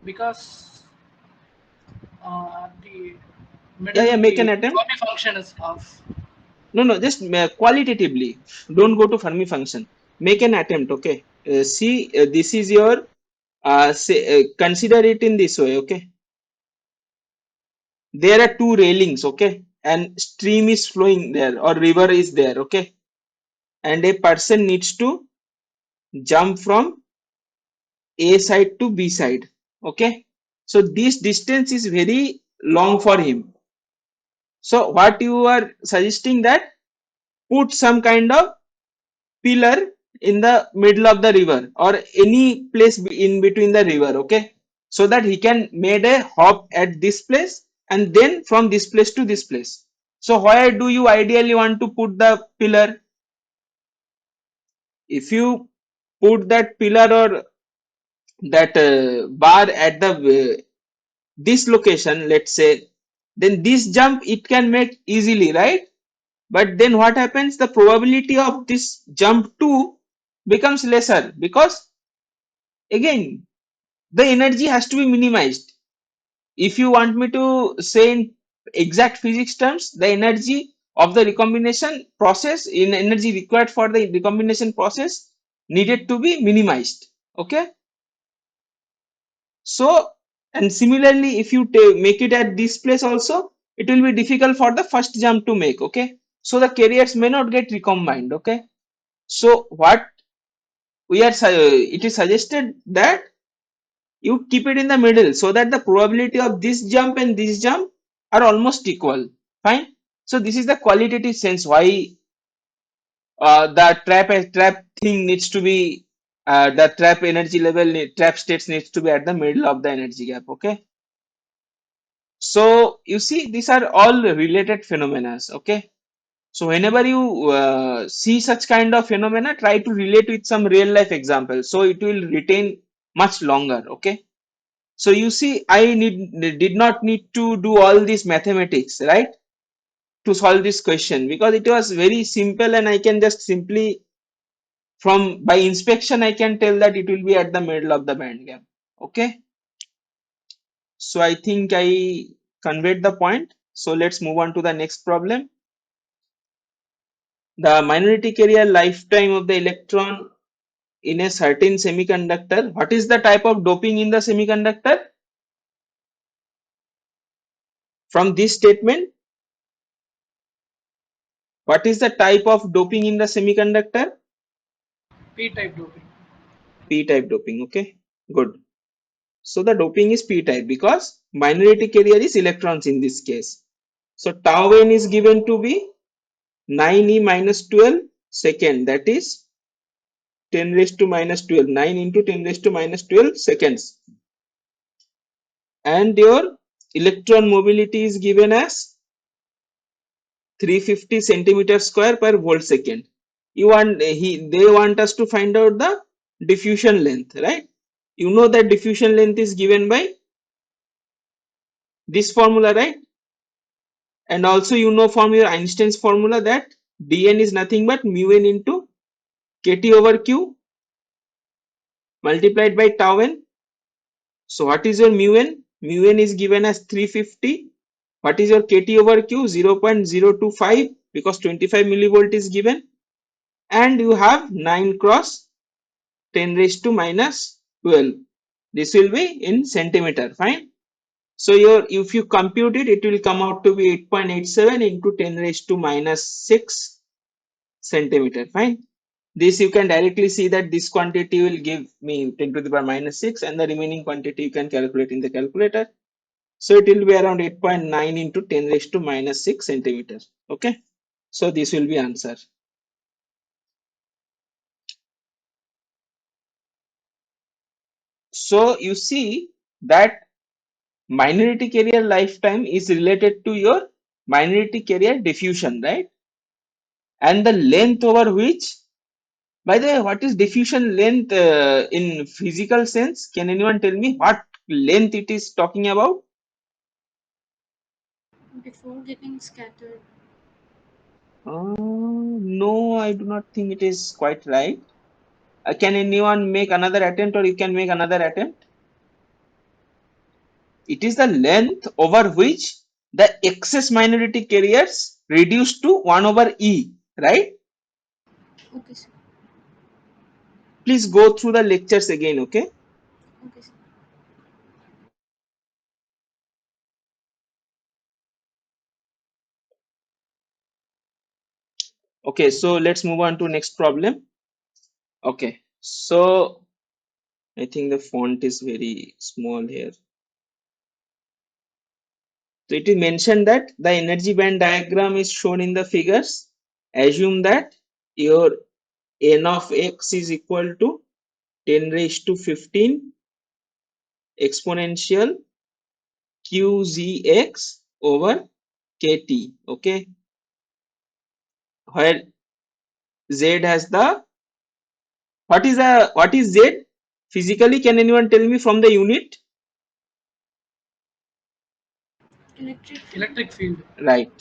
Because the Yeah, middle, make an the attempt. Fermi function is off. No, just qualitatively. Don't go to Fermi function. Make an attempt. Okay. See, this is your. Say, consider it in this way. Okay. There are two railings. Okay, and stream is flowing there, or river is there. Okay, and a person needs to jump from A side to B side. Okay, so this distance is very long for him. So what you are suggesting, that put some kind of pillar in the middle of the river or any place in between the river. Okay, so that he can made a hop at this place and then from this place to this place. So where do you ideally want to put the pillar? If you put that pillar or that bar at the this location, let's say, then this jump it can make easily, right? But then what happens, the probability of this jump 2 becomes lesser, because again the energy has to be minimized. If you want me to say in exact physics terms, the energy of the recombination process, in energy required for the recombination process, needed to be minimized. Okay, so, and similarly, if you make it at this place also, it will be difficult for the first jump to make. Okay, so the carriers may not get recombined. Okay, so what we are, it is suggested that you keep it in the middle so that the probability of this jump and this jump are almost equal. Fine. So this is the qualitative sense why the trap thing needs to be, the trap energy level, trap states needs to be at the middle of the energy gap. Okay. So you see, these are all related phenomena. Okay. So whenever you see such kind of phenomena, try to relate with some real life example, so it will retain much longer. Okay. So you see, I did not need to do all this mathematics, right, to solve this question, because it was very simple and I can just simply, from by inspection I can tell that it will be at the middle of the band gap. Okay. So I think I conveyed the point. So let's move on to the next problem. The minority carrier lifetime of the electron in a certain semiconductor. What is the type of doping in the semiconductor? From this statement, what is the type of doping in the semiconductor? P-type doping. P-type doping. Okay, good. So the doping is P-type because minority carrier is electrons in this case. So tau n is given to be 9e minus 12 second, that is 10 raised to minus 12, 9 into 10 raised to minus 12 seconds. And your electron mobility is given as 350 centimeter square per volt second. They want us to find out the diffusion length, right? You know that diffusion length is given by this formula, right? And also you know from your Einstein's formula that dn is nothing but mu n into kt over q multiplied by tau n. So what is your mu n? Mu n is given as 350. What is your kt over q? 0.025 because 25 millivolt is given, and you have 9 cross 10 raised to minus 12. This will be in centimeter. Fine. So if you compute it, it will come out to be 8.87 into 10 raised to minus 6 centimeter. Fine. This you can directly see that this quantity will give me 10 to the power minus 6, and the remaining quantity you can calculate in the calculator. So it will be around 8.9 into 10 raised to minus 6 centimeters. Okay. So this will be answer. So you see that minority carrier lifetime is related to your minority carrier diffusion, right? And the length over which, by the way, what is diffusion length in physical sense? Can anyone tell me what length it is talking about? Before getting scattered. No, I do not think it is quite right. Can anyone make another attempt, or you can make another attempt? It is the length over which the excess minority carriers reduced to 1 over E, right? Okay, sir. Please go through the lectures again, okay? Okay, sir. Okay, so let's move on to next problem. Okay, so I think the font is very small here. So it is mentioned that the energy band diagram is shown in the figures. Assume that your n of x is equal to 10 raised to 15 exponential qzx over kt, okay, where z has the, what is z physically? Can anyone tell me from the unit? Electric field. Electric field. Right,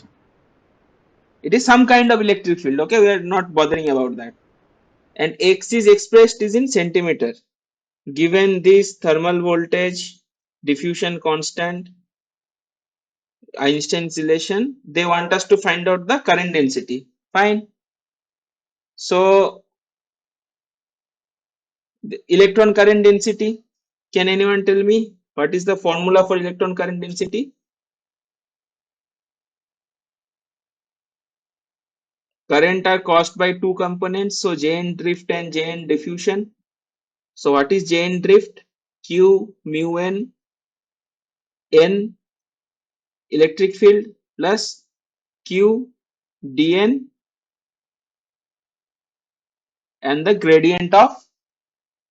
it is some kind of electric field, okay, we are not bothering about that. And x is expressed is in centimeter. Given this thermal voltage, diffusion constant, Einstein's relation, they want us to find out the current density. Fine. So the electron current density, can anyone tell me what is the formula for electron current density? Current are caused by two components, so Jn drift and Jn diffusion. So what is Jn drift? Q mu n n electric field plus Q dn and the gradient of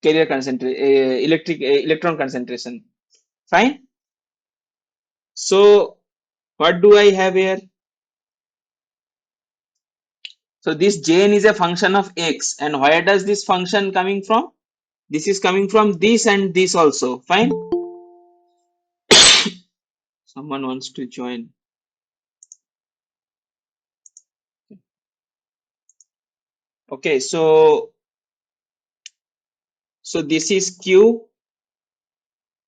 carrier concentration, electron concentration. Fine. So what do I have here? So this Jn is a function of x, and where does this function coming from? This is coming from this and this also. Fine. Someone wants to join. Okay, so this is Q,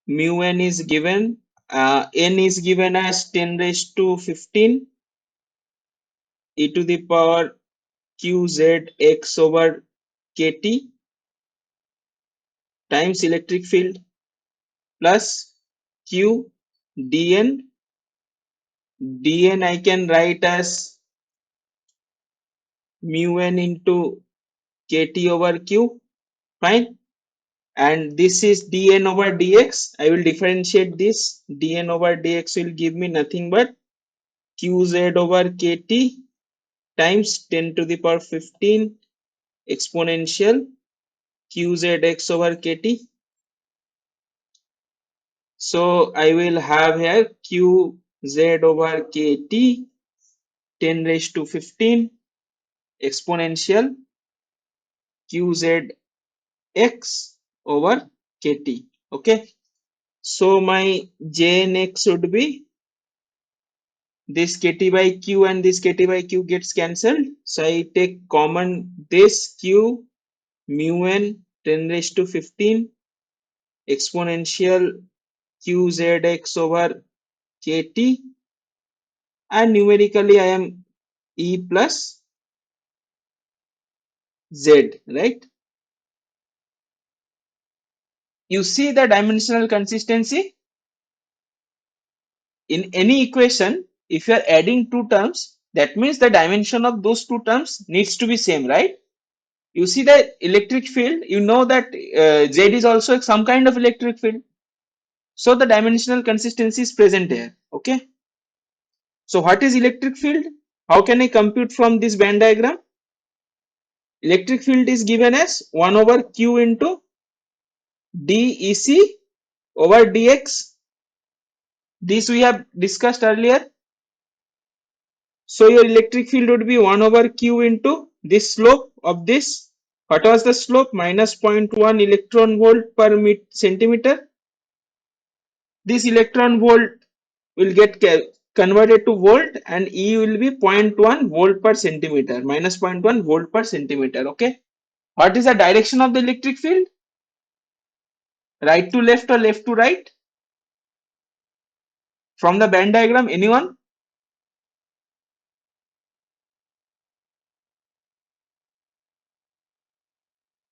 mu n is given n is given as 10 raised to 15 e to the power qz x over kt times electric field plus q dn. I can write as mu n into kt over q. Fine. And this is dn over dx. I will differentiate this. Dn over dx will give me nothing but qz over kt times 10 to the power 15 exponential qzx over kt. So I will have here qz over kt 10 raised to 15 exponential qzx over kt. Okay. So my jnx would be this kt by q, and this kt by q gets cancelled. So I take common this q mu n 10 raised to 15 exponential qzx over kt, and numerically I am e plus z, right? You see the dimensional consistency in any equation. If you are adding two terms, that means the dimension of those two terms needs to be same, right? You see the electric field, you know that z is also some kind of electric field, so the dimensional consistency is present here. Okay, so what is electric field? How can I compute from this Venn diagram? Electric field is given as 1 over q into dec over dx. This we have discussed earlier. So your electric field would be 1 over q into this slope of this. What was the slope? Minus 0.1 electron volt per centimeter. This electron volt will get converted to volt, and E will be 0.1 volt per centimeter, minus 0.1 volt per centimeter. Okay. What is the direction of the electric field? Right to left or left to right? From the Venn diagram, anyone?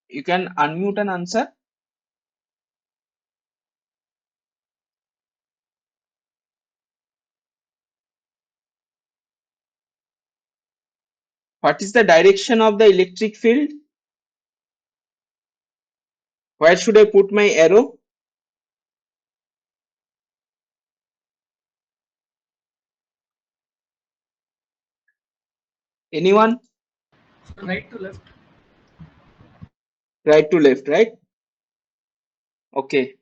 You can unmute and answer. What is the direction of the electric field? Where should I put my arrow? Anyone? So right to left. Right to left, right? Okay.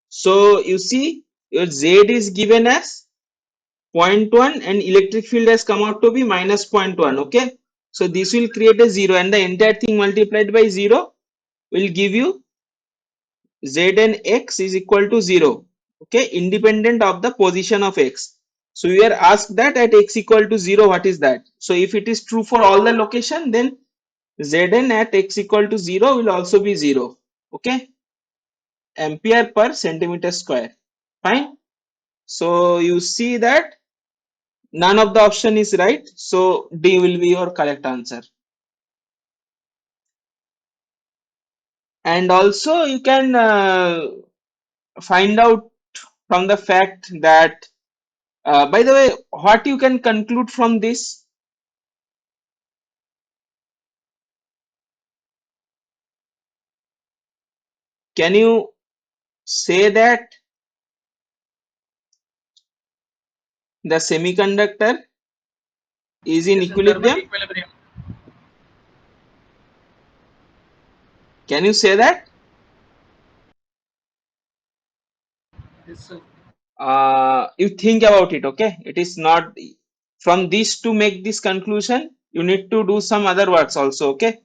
So you see your Z is given as 0.1 and electric field has come out to be minus 0.1. Okay. So this will create a 0, and the entire thing multiplied by 0 will give you Z and X is equal to 0. Okay. Independent of the position of X. So we are asked that at X equal to 0, what is that? So if it is true for all the location, then Zn at X equal to 0 will also be 0. Okay. Ampere per centimeter square. Fine. So you see that none of the option is right. So D will be your correct answer. And also you can find out from the fact that, by the way, what you can conclude from this? Can you say that the semiconductor is in Is in thermal equilibrium? equilibrium. Can you say that? Yes, sir. You think about it. Okay, it is not from this to make this conclusion. You need to do some other works also. Okay,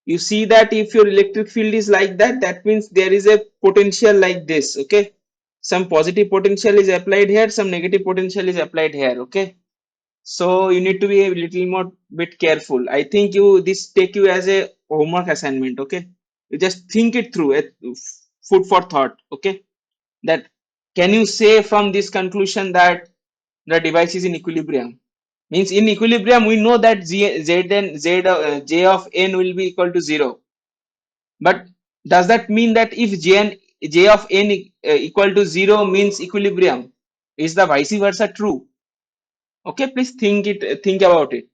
you see that if your electric field is like that, that means there is a potential like this. Okay, some positive potential is applied here, some negative potential is applied here. Okay, so you need to be a little more bit careful. I think you this take you as a homework assignment. Okay, you just think it through, food for thought. Okay, that can you say from this conclusion that the device is in equilibrium? Means in equilibrium, we know that J of n will be equal to 0. But does that mean that if J of n equal to 0 means equilibrium? Is the vice versa true? Okay, please think about it.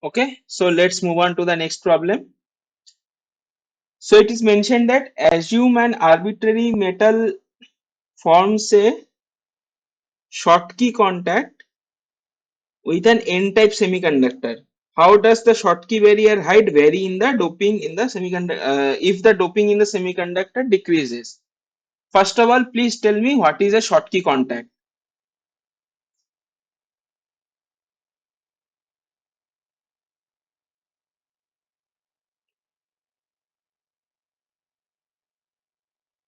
Okay, so let's move on to the next problem. So it is mentioned that assume an arbitrary metal forms a Schottky contact with an N-type semiconductor. How does the Schottky barrier height vary in the doping in the semiconductor if the doping in the semiconductor decreases? First of all, please tell me what is a Schottky contact.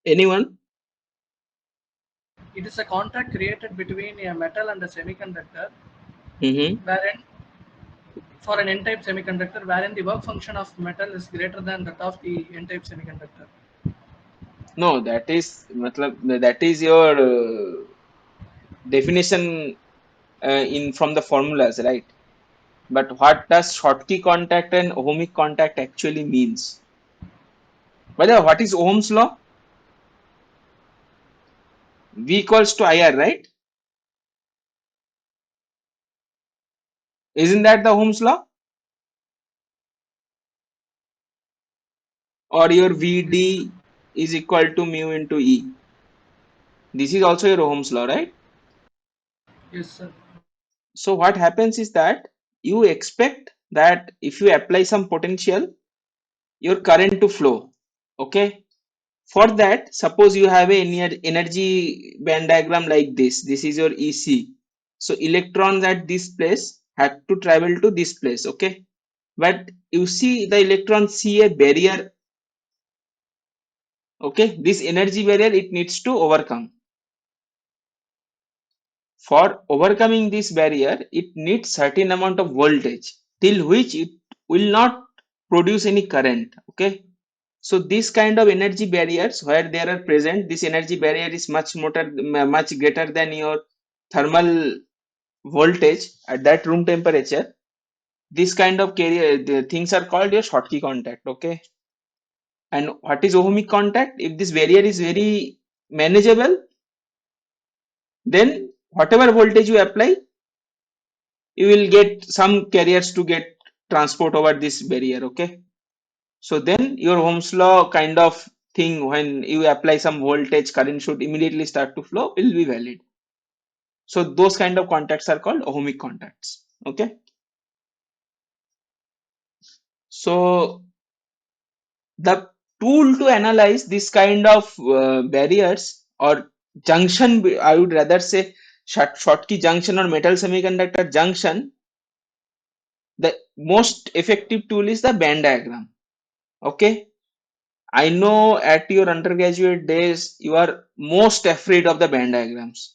Anyone? It is a contact created between a metal and a semiconductor, Mm-hmm. wherein for an N-type semiconductor, wherein the work function of metal is greater than that of the N-type semiconductor. No, that is your definition in from the formulas, right? But what does Schottky contact and Ohmic contact actually means? By the way, what is Ohm's law? V equals to IR, right? Isn't that the Ohm's law? Or your Yes, sir. VD is equal to mu into E. This is also your Ohm's law, right? Yes, sir. So what happens is that you expect that if you apply some potential, your current to flow. Okay. For that, suppose you have a energy band diagram like this. This is your EC. So electrons at this place have to travel to this place. Okay. But you see the electrons see a barrier. Okay. This energy barrier it needs to overcome. For overcoming this barrier, it needs certain amount of voltage till which it will not produce any current. Okay. So this kind of energy barriers where they are present, this energy barrier is much greater than your thermal voltage at that room temperature. This kind of carrier the things are called your Schottky contact. Okay. And what is ohmic contact? If this barrier is very manageable, then whatever voltage you apply, you will get some carriers to get transport over this barrier. Okay. So then your Ohm's law kind of thing, when you apply some voltage, current should immediately start to flow, will be valid. So those kind of contacts are called ohmic contacts. Okay. So the tool to analyze this kind of barriers or junction, I would rather say Schottky junction or metal semiconductor junction, the most effective tool is the band diagram. Okay. I know at your undergraduate days you are most afraid of the band diagrams.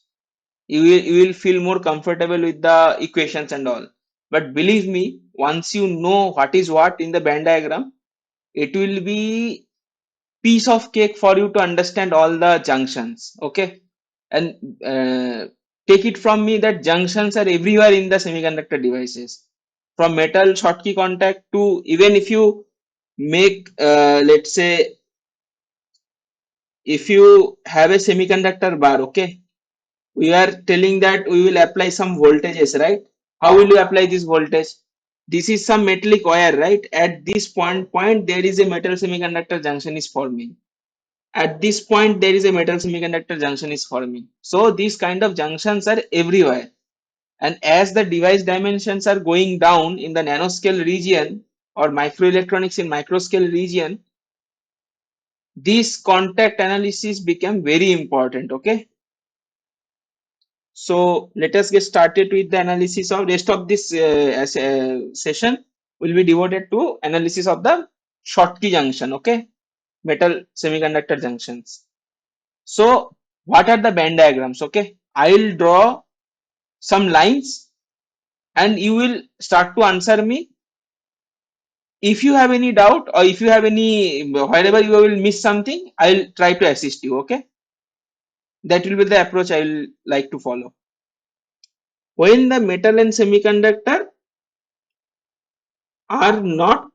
You will feel more comfortable with the equations and all. But believe me, once you know what is what in the band diagram, it will be piece of cake for you to understand all the junctions. Okay, and take it from me that junctions are everywhere in the semiconductor devices, from metal Schottky contact to even if you make let's say if you have a semiconductor bar. Okay, we are telling that we will apply some voltages, right? How will you apply this voltage? This is some metallic wire, right? At this point there is a metal semiconductor junction is forming. At this point there is a metal semiconductor junction is forming. So these kind of junctions are everywhere, and as the device dimensions are going down in the nanoscale region or microelectronics in microscale region, this contact analysis became very important. Okay, so let us get started with the analysis of rest of this session will be devoted to analysis of the Schottky junction. Okay, metal semiconductor junctions. So what are the band diagrams? Okay, I will draw some lines and you will start to answer me. If you have any doubt or if you have any, wherever you will miss something, I'll try to assist you. Okay, that will be the approach I will like to follow. When the metal and semiconductor are not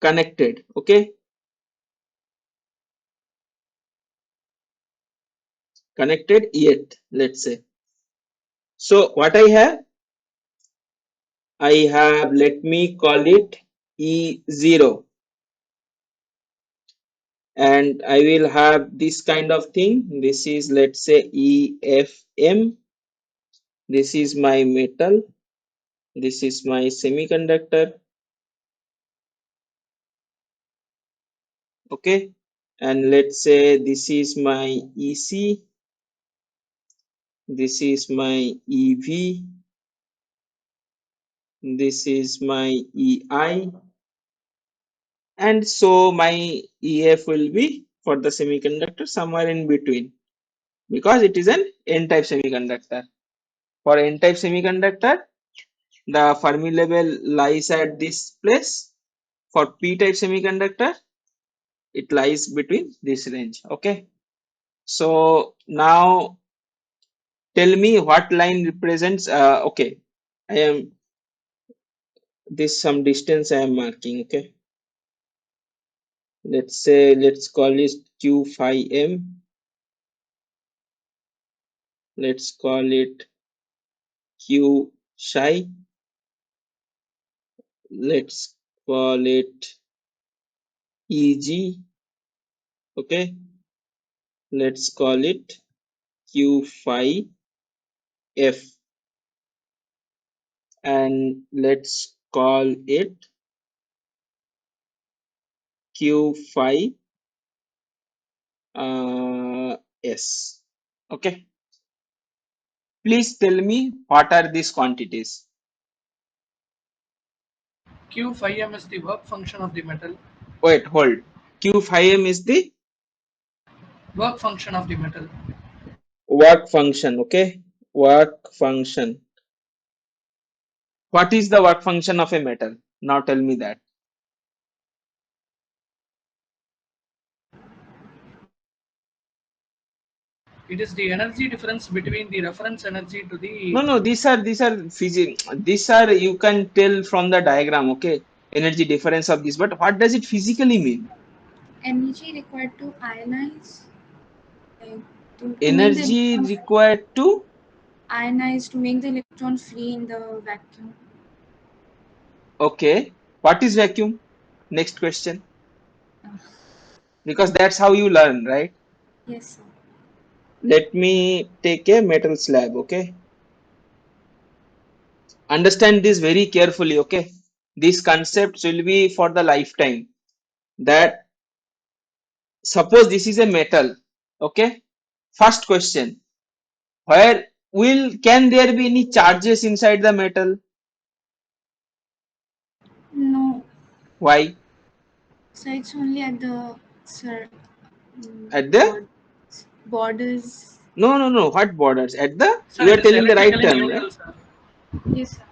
connected, okay, connected yet, let's say. So what I have, let me call it E0, and I will have this kind of thing. This is, let's say, EFM. This is my metal. This is my semiconductor. Okay, and let's say this is my EC. This is my EV. This is my EI, and so my EF will be for the semiconductor somewhere in between, because it is an N-type semiconductor. For N-type semiconductor, the Fermi level lies at this place. For P-type semiconductor, it lies between this range. Okay, so now tell me what line represents. Okay, I am this some distance I am marking. Okay, let's say, let's call it Q phi m. Let's call it Q psi. Let's call it EG. Okay, let's call it Q phi f, and let's call it Q phi s. Okay, please tell me what are these quantities. Q phi m is the work function of the metal. Wait, hold. Q phi m is the Work function of the metal. work function. Okay, work function. What is the work function of a metal? Now tell me that. It is the energy difference between the reference energy to the No, these are physics. These are, you can tell from the diagram. Okay, energy difference of this. But what does it physically mean? Energy required to ionize, like to make the Energy electron required to. ionize, to make the electron free in the vacuum. Okay, what is vacuum? Next question. Uh, Because that's how you learn, right? yes, sir. Let me take a metal slab. Okay, understand this very carefully. Okay, these concepts will be for the lifetime. That suppose this is a metal. Okay, first question, where can there be any charges inside the metal? No, Why? so it's only at the sir At the, borders. no, what borders? At the, sir. you It are is telling the right electrically term, right? neutral, sir. Yes, sir.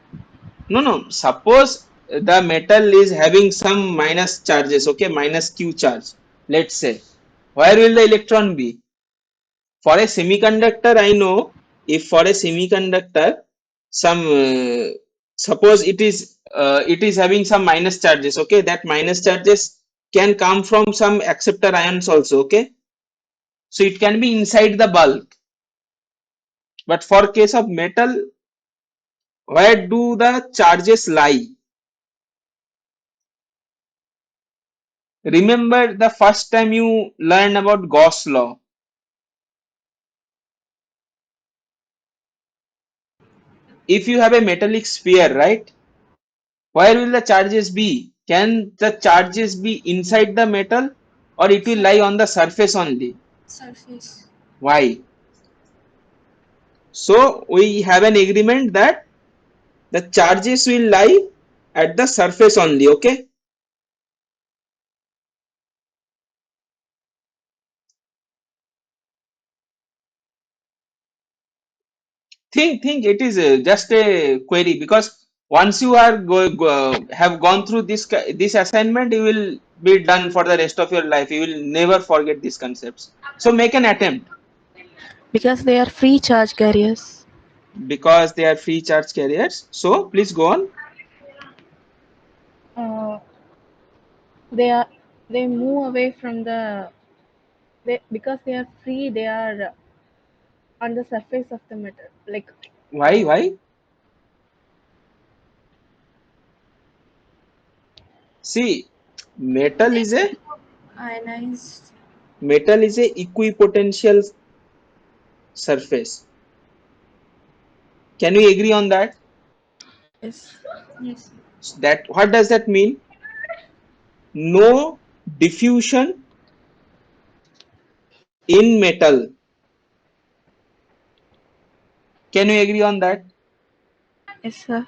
No, suppose the metal is having some minus charges, okay, minus Q charge, let's say. Where will the electron be? For a semiconductor, I know, if for a semiconductor, some suppose it is having some minus charges, okay, that minus charges can come from some acceptor ions also, okay, so it can be inside the bulk. But for case of metal, where do the charges lie? Remember the first time you learned about Gauss law. If you have a metallic sphere, right, where will the charges be? Can the charges be inside the metal, or it will lie on the surface only? Surface. Why? So we have an agreement that the charges will lie at the surface only, okay? think it is just a query, because once you are have gone through this assignment, you will be done for the rest of your life. You will never forget these concepts. So make an attempt, Because they are free charge carriers. because they are free charge carriers. So please go on. Uh, they are they move away from because they are free. They are on the surface of the metal. Like Why? See, metal is a Ionized. equipotential surface. Can we agree on that? yes, Yes. That what does that mean? No diffusion in metal. Can we agree on that? yes, sir.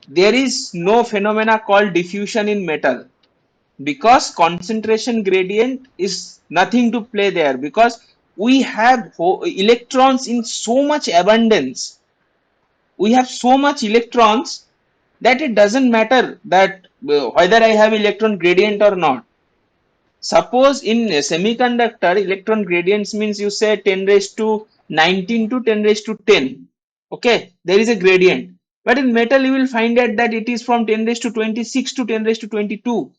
There is no phenomena called diffusion in metal, because concentration gradient is nothing to play there, because we have electrons in so much abundance. We have so much electrons that it doesn't matter that whether I have electron gradient or not. Suppose in a semiconductor, electron gradients means you say 10 raised to 19 to 10 raised to 10. Okay, there is a gradient. But in metal, you will find out that it is from 10 raised to 26 to 10 raised to 22.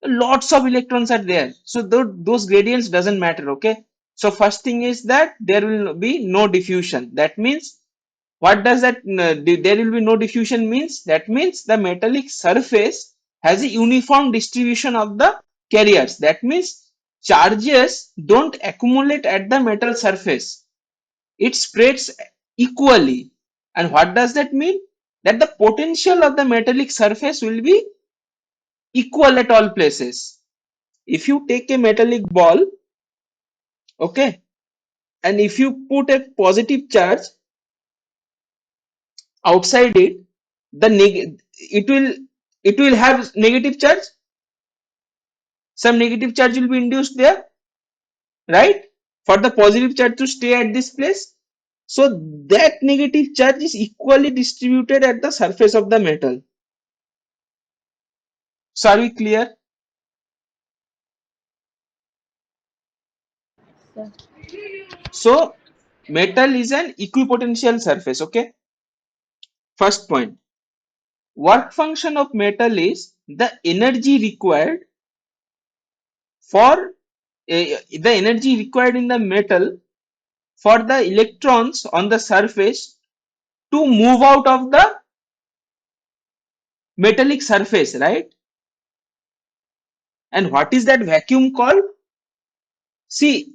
Lots of electrons are there. So those gradients doesn't matter. Okay. So first thing is that there will be no diffusion. That means, what does that there will be no diffusion means? That means the metallic surface has a uniform distribution of the carriers. That means charges don't accumulate at the metal surface. It spreads equally. And what does that mean? That the potential of the metallic surface will be equal at all places. If you take a metallic ball, okay, and if you put a positive charge outside it, it will have negative charge. Some negative charge will be induced there, right? For the positive charge to stay at this place. So that negative charge is equally distributed at the surface of the metal. So are we clear? Sir. So metal is an equipotential surface. Okay. First point. Work function of metal is the energy required for the energy required in the metal for the electrons on the surface to move out of the metallic surface, right? And what is that vacuum called? See,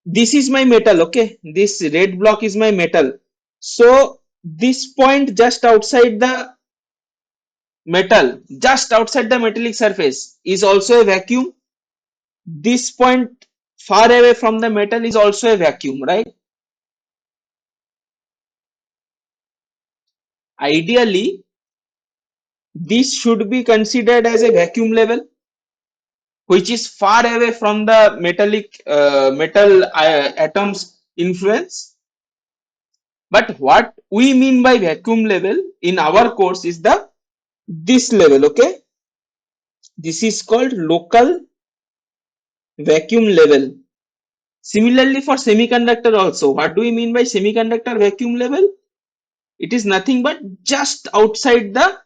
this is my metal, okay? This red block is my metal. So this point just outside the metal, just outside the metallic surface, is also a vacuum. This point far away from the metal is also a vacuum, right? Ideally, this should be considered as a vacuum level, which is far away from the metal atoms influence. But what we mean by vacuum level in our course is this level, okay? This is called local vacuum level. Similarly for semiconductor also, what do we mean by semiconductor vacuum level? It is nothing but just outside the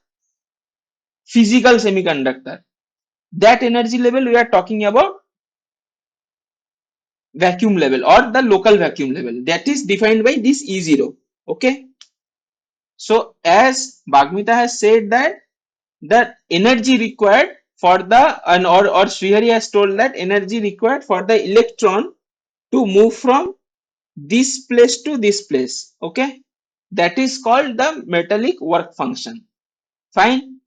physical semiconductor. That energy level we are talking about vacuum level or the local vacuum level, that is defined by this E0. Okay. So as Bhagmita has said that the energy required for the or Srihari has told that energy required for the electron to move from this place to this place. Okay. That is called the metallic work function. Fine.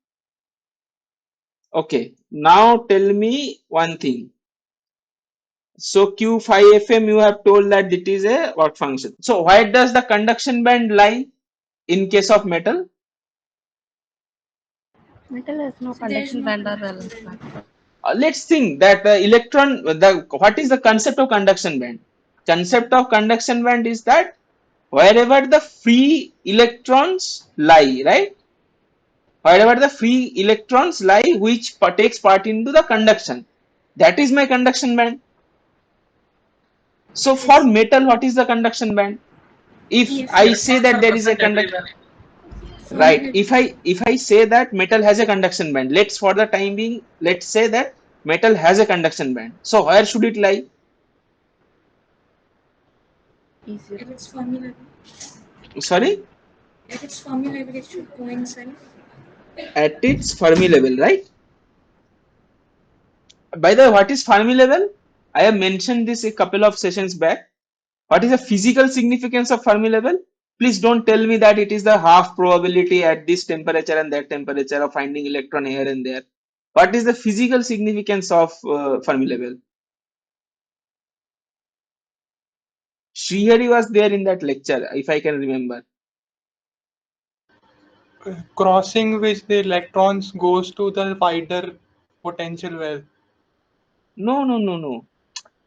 Okay. Now tell me one thing. So Q5FM, you have told that it is a work function. So where does the conduction band lie in case of metal? Metal has no So there is conduction no band or conduction valence band. band. Let's think that the electron, what is the concept of conduction band? Concept of conduction band is that wherever the free electrons lie, right? Wherever the free electrons lie, which takes part into the conduction. That is my conduction band. So for Yes. metal, what is the conduction band? If EF. I say Electrons that are there is a present conduct, everywhere. Fermi right? level. If I say that metal has a conduction band, let's for the time being, let's say that metal has a conduction band. So where should it lie? Easier. At its Fermi level. Sorry, At its Fermi level, it should coincide. at its Fermi level, right? By the way, what is Fermi level? I have mentioned this a couple of sessions back. What is the physical significance of Fermi level? Please don't tell me that it is the half probability at this temperature and that temperature of finding electron here and there. What is the physical significance of Fermi level? Srihari was there in that lecture, if I can remember. Crossing which the electrons goes to the wider potential well. No, no, no, no.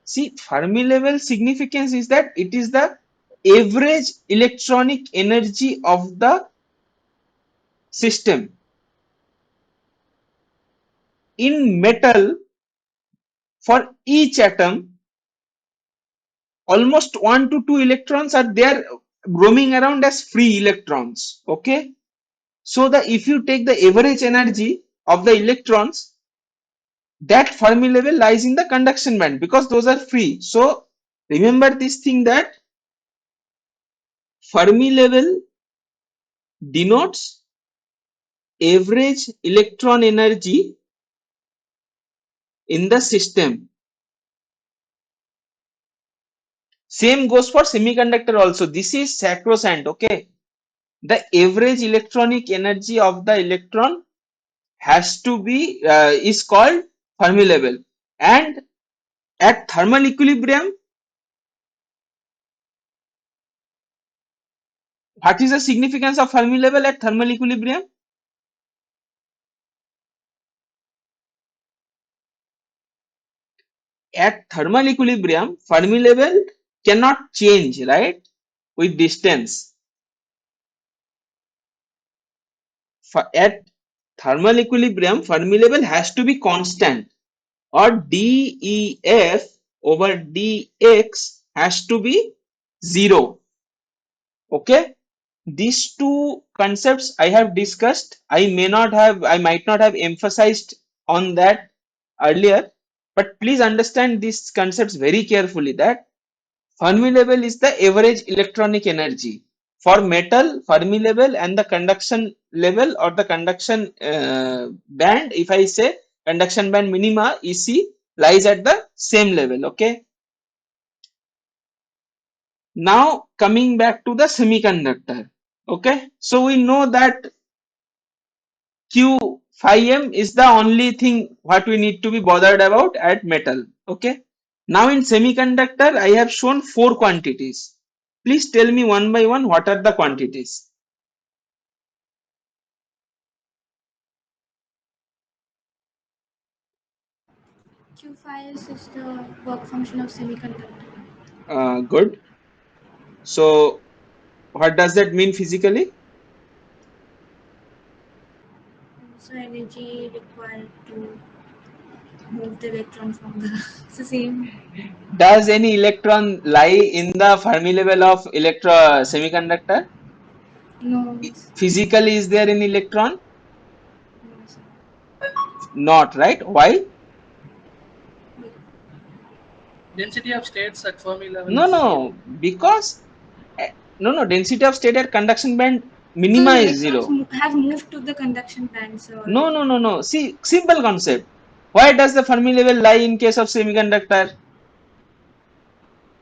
See, Fermi level significance is that it is the average electronic energy of the system. In metal, for each atom, almost 1 to 2 electrons are there roaming around as free electrons. Okay. So the if you take the average energy of the electrons, that Fermi level lies in the conduction band because those are free. So remember this thing that Fermi level denotes average electron energy in the system. Same goes for semiconductor also. This is sacrosanct. Okay. The average electronic energy of the electron has to be is called Fermi level, and at thermal equilibrium, what is the significance of Fermi level at thermal equilibrium? At thermal equilibrium, Fermi level cannot change, right, with distance. At thermal equilibrium, Fermi level has to be constant, or dEF over dx has to be 0. Okay, these two concepts I have discussed. I might not have emphasized on that earlier, but please understand these concepts very carefully, that Fermi level is the average electronic energy. For metal, Fermi level and the conduction level or the conduction band, if I say conduction band minima EC, lies at the same level. Okay. Now coming back to the semiconductor. Okay. So we know that Q phi m is the only thing what we need to be bothered about at metal. Okay. Now in semiconductor, I have shown 4 quantities. Please tell me one by one what are the quantities. Q files is the work function of semiconductor. Good. So what does that mean physically? So energy required to move the electron from the it's the same. Does any electron lie in the Fermi level of semiconductor? No, Physically, is there an electron? no, sir. Not, right? Why? Density of states at Fermi level No, is zero. no, because no, density of state at conduction band Because minima is electrons 0. have moved to the conduction bands No, already. no, no, no. See, simple concept. Why does the Fermi level lie in case of semiconductor?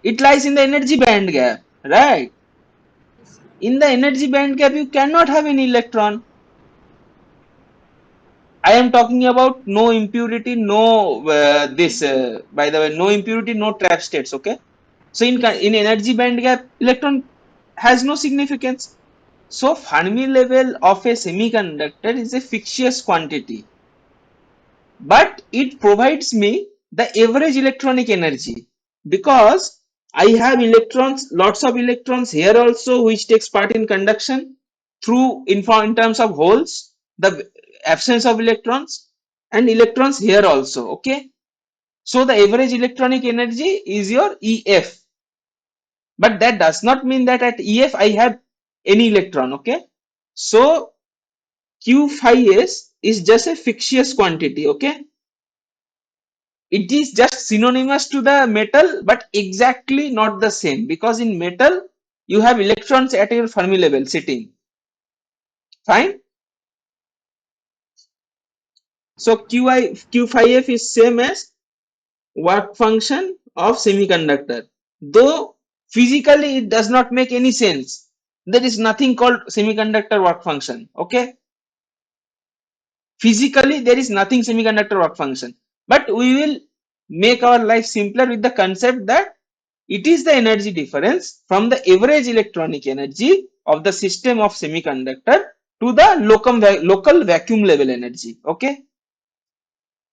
It lies in the energy band gap, right? Yes, sir. In the energy band gap, you cannot have any electron. I am talking about no impurity, no by the way, no impurity, no trap states. Okay. So Yes. in energy band gap, electron has no significance. So Fermi level of a semiconductor is a fictitious quantity, but it provides me the average electronic energy, because I have electrons, lots of electrons here also, which takes part in conduction through in terms of holes, the absence of electrons, and electrons here also. Okay. So the average electronic energy is your EF. But that does not mean that at EF I have any electron. Okay. So Q phi s is just a fictitious quantity. Okay. It is just synonymous to the metal, but exactly not the same, because in metal you have electrons at your Fermi level sitting. Fine. So Q phi f is same as work function of semiconductor, though physically it does not make any sense. There is nothing called semiconductor work function. Okay. Physically there is nothing semiconductor work function, but we will make our life simpler with the concept that it is the energy difference from the average electronic energy of the system of semiconductor to the local vacuum level energy. Okay.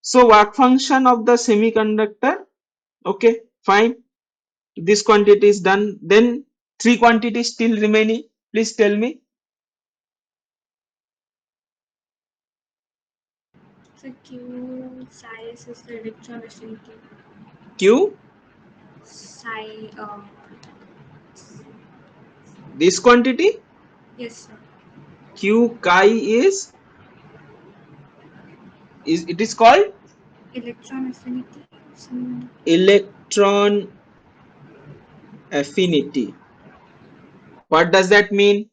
So work function of the semiconductor. Okay, fine. This quantity is done. Then three quantities still remaining. Please tell me. So Q size is the electron affinity. Q, Psi, this quantity. yes, sir. Q chi is it is called Electron affinity. electron affinity. What does that mean?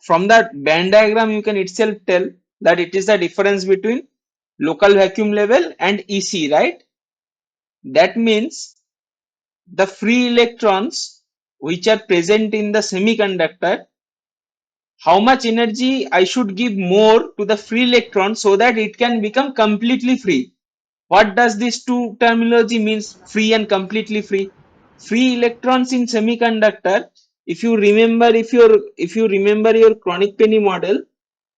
From that band diagram you can itself tell that it is the difference between local vacuum level and EC, right? That means the free electrons which are present in the semiconductor, how much energy I should give more to the free electron so that it can become completely free. What does this two terminology means, free and completely free? Free electrons in semiconductor, if you remember, if you remember your chronic penny model,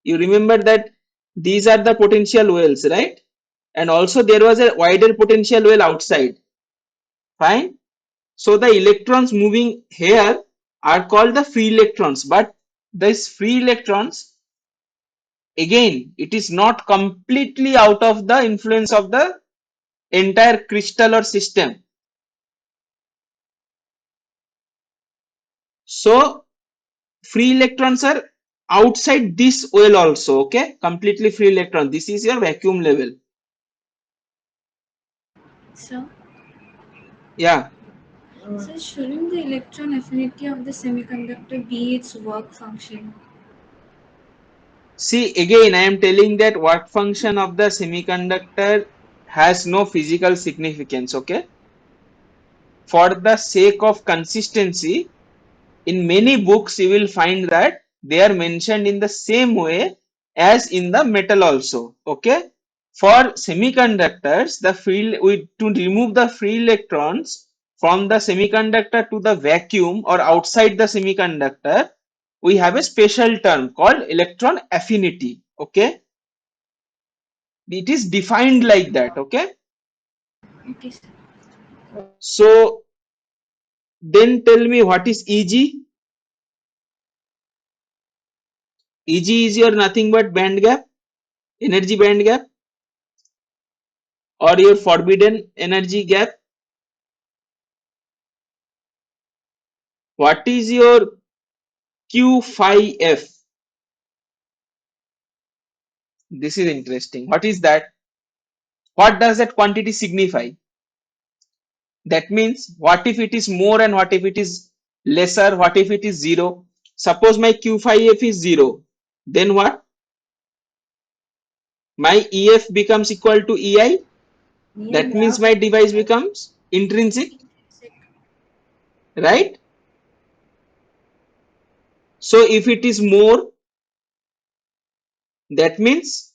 you remember that these are the potential wells, right? And also there was a wider potential well outside. Fine. So the electrons moving here are called the free electrons, but these free electrons, again, it is not completely out of the influence of the entire crystal or system. So free electrons are outside this well also. Okay, completely free electron. This is your vacuum level. So, Yeah. so shouldn't the electron affinity of the semiconductor be its work function? See, again, I am telling that work function of the semiconductor has no physical significance. Okay. For the sake of consistency, in many books you will find that they are mentioned in the same way as in the metal also. Okay. For semiconductors, the field to remove the free electrons from the semiconductor to the vacuum or outside the semiconductor, we have a special term called electron affinity. Okay. It is defined like that. Okay. Okay, sir. So then tell me what is EG? EG is your nothing but band gap, energy band gap, or your forbidden energy gap. What is your Q phi F? This is interesting. What is that? What does that quantity signify? That means what if it is more and what if it is lesser? What if it is zero? Suppose my Q phi F is zero. Then what? My EF becomes equal to EI. That means my device becomes intrinsic, right? So if it is more, that means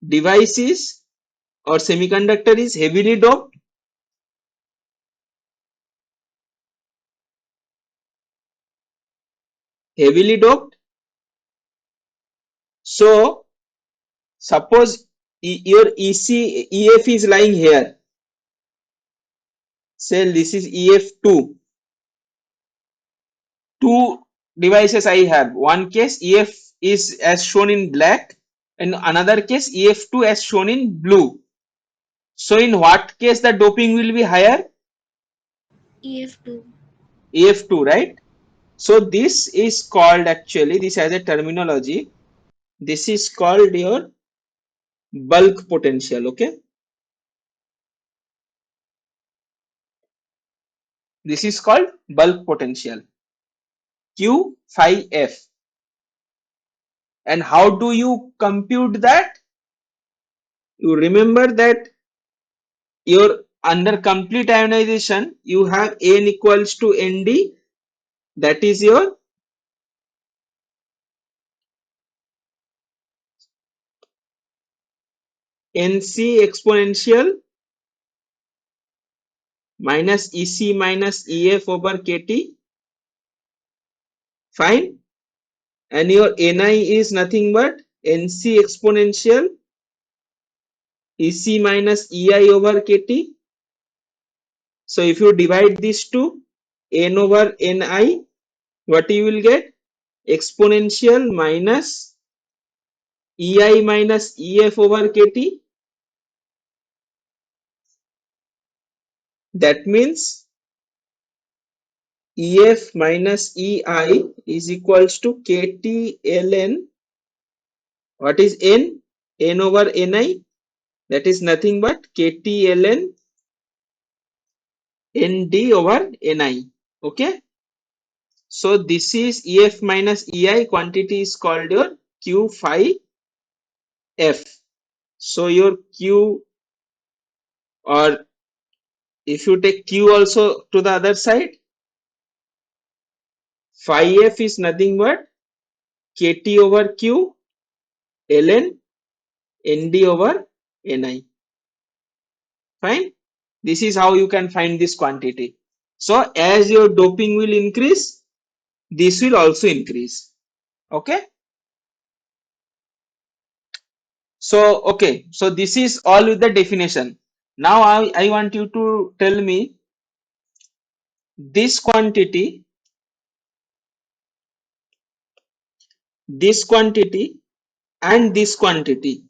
device is or semiconductor is heavily doped. heavily doped. So suppose your EF is lying here. Say this is EF2. Two devices I have. One case EF is as shown in black and another case EF2 as shown in blue. So in what case the doping will be higher? EF2. EF2, right? So this is called, actually, this has a terminology. This is called your bulk potential, okay? This is called bulk potential, Q5F. And how do you compute that? You remember that your under complete ionization, you have N equals to ND, that is your NC exponential minus EC minus EF over KT, fine. And your Ni is nothing but NC exponential EC minus EI over KT. So if you divide these two, N over Ni, what you will get? Exponential minus EI minus EF over KT. That means EF minus EI is equals to KT ln. What is N? N over Ni. That is nothing but KT ln ND over Ni. Okay. So this is EF minus EI quantity is called your Q5F. So your Q, or if you take Q also to the other side, phi F is nothing but KT over Q ln ND over Ni. Fine. This is how you can find this quantity. So as your doping will increase, this will also increase. Okay. So, okay. So this is all with the definition. Now I want you to tell me this quantity, and this quantity.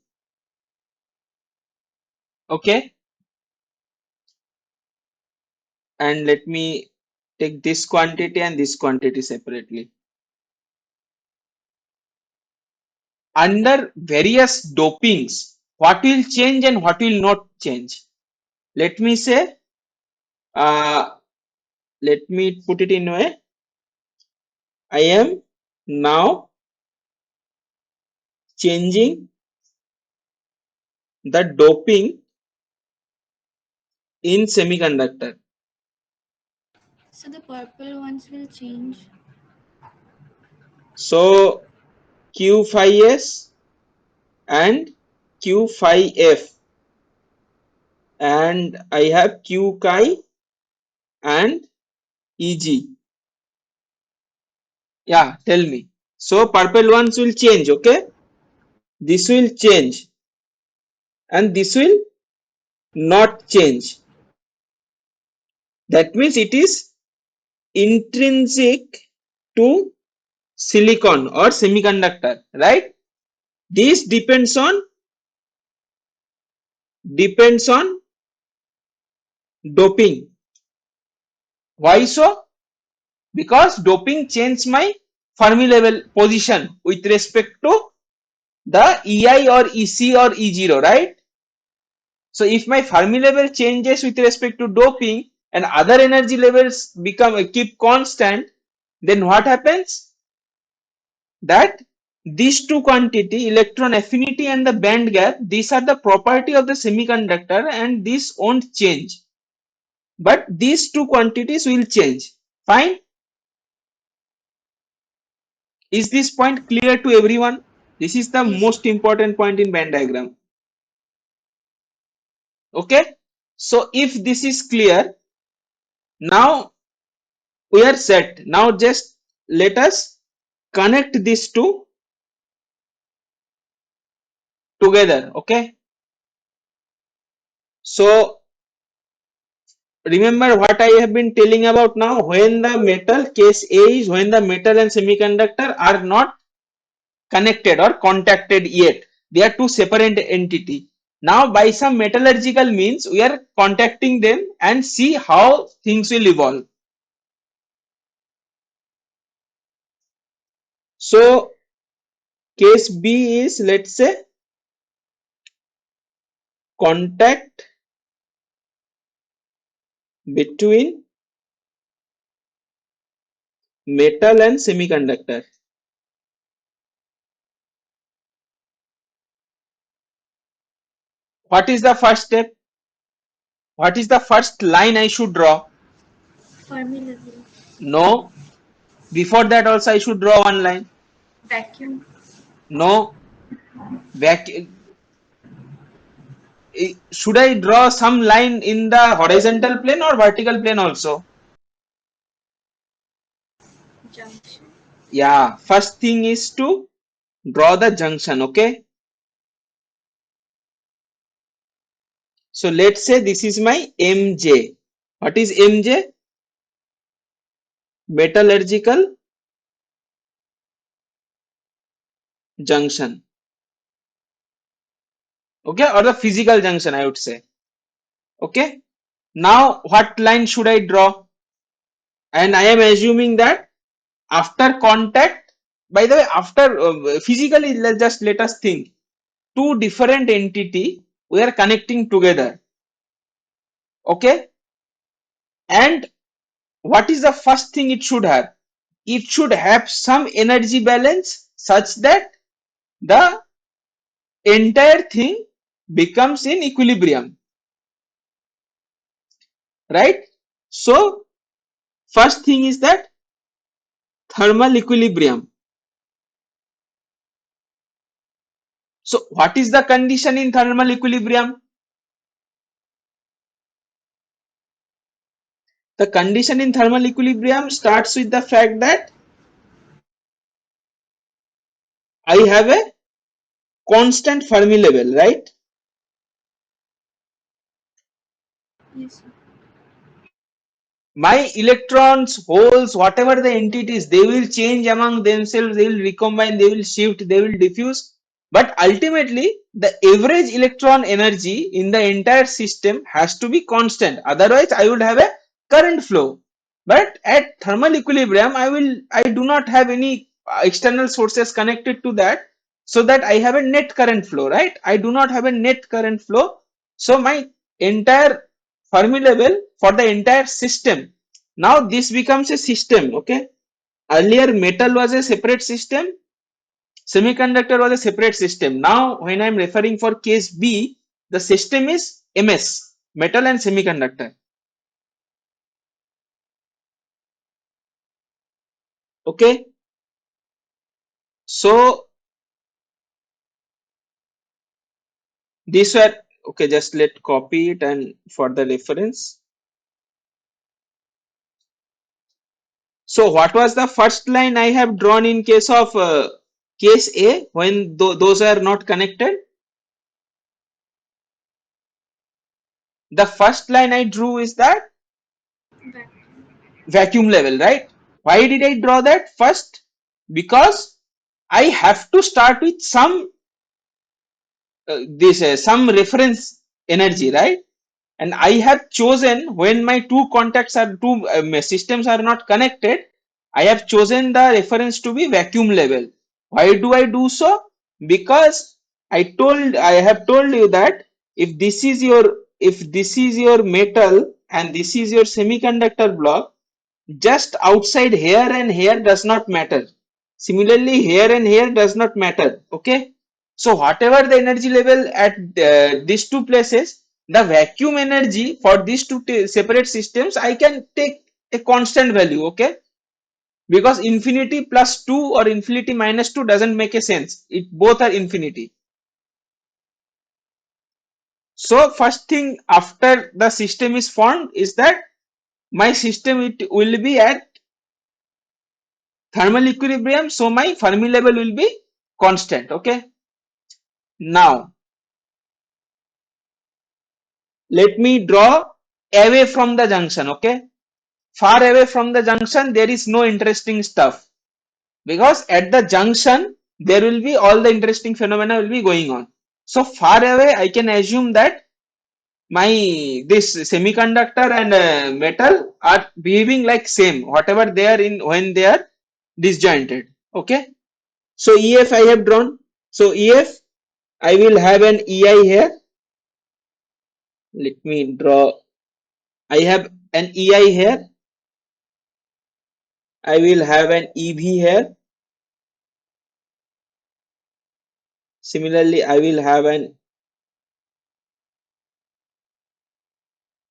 Okay. And let me take this quantity and this quantity separately. Under various dopings, what will change and what will not change? Let me say, let me put it in a way. I am now changing the doping in semiconductor. So the purple ones will change. So Q5S and Q5F, and I have Q chi and EG. Yeah, tell me. So purple ones will change, okay? This will change and this will not change. That means it is intrinsic to silicon or semiconductor, right? This depends on doping. Why so? Because doping change my Fermi level position with respect to the EI or EC or E0, right? So if my Fermi level changes with respect to doping and other energy levels keep constant, then what happens? That these two quantity, electron affinity and the band gap, these are the property of the semiconductor and this won't change. But these two quantities will change. Fine. Is this point clear to everyone? This is the Yes. most important point in band diagram. Okay. So if this is clear, now we are set. Now just let us connect these two together. Okay, so remember what I have been telling about now. When the metal, case A is when the metal and semiconductor are not connected or contacted yet. They are two separate entity. Now by some metallurgical means we are contacting them and see how things will evolve. So case B is, let's say, contact between metal and semiconductor. What is the first step? What is the first line I should draw? Fermi level. No. Before that also I should draw one line. Vacuum. No. Should I draw some line in the horizontal plane or vertical plane also? Junction. Yeah, first thing is to draw the junction. Okay, so let's say this is my MJ. What is MJ? Metallurgical junction. Okay, or the physical junction I would say. Okay, now what line should I draw? And I am assuming that after contact, by the way, after physically, let us think. Two different entity we are connecting together. Okay, and what is the first thing it should have? It should have some energy balance such that the entire thing becomes in equilibrium, right? So first thing is that thermal equilibrium. So what is the condition in thermal equilibrium? The condition in thermal equilibrium starts with the fact that I have a constant Fermi level, right? Yes, sir. My electrons, holes, whatever the entities, they will change among themselves, they will recombine, they will shift, they will diffuse. But ultimately, the average electron energy in the entire system has to be constant. Otherwise, I would have a current flow. But at thermal equilibrium, I do not have any external sources connected to that, so that I have a net current flow, right? I do not have a net current flow. So my entire Fermi level for the entire system. Now this becomes a system. Okay. Earlier metal was a separate system. Semiconductor was a separate system. Now when I am referring for case B, the system is MS, metal and semiconductor. Okay. So these were, okay, just let copy it and for the reference. So what was the first line I have drawn in case of case A when those are not connected? The first line I drew is that vacuum level, right? Why did I draw that first? Because I have to start with some some reference energy, right? And I have chosen, when my two systems are not connected, I have chosen the reference to be vacuum level. Why do I do so? Because I have told you that if this is your metal and this is your semiconductor block, just outside here and here does not matter. Similarly, here and here does not matter. Okay. So whatever the energy level at these two places, the vacuum energy for these two separate systems, I can take a constant value. Okay. Because infinity plus 2 or infinity minus 2 doesn't make a sense. It both are infinity. So first thing after the system is formed is that my system it will be at thermal equilibrium, so my Fermi level will be constant. Okay. Now let me draw away from the junction. Okay. Far away from the junction, there is no interesting stuff, because at the junction there will be all the interesting phenomena will be going on. So far away, I can assume that my this semiconductor and metal are behaving like same, whatever they are in when they are disjointed. Okay. So EF I have drawn. So EF, I will have an EI here. Let me draw. I have an EI here. I will have an EV here. Similarly, I will have an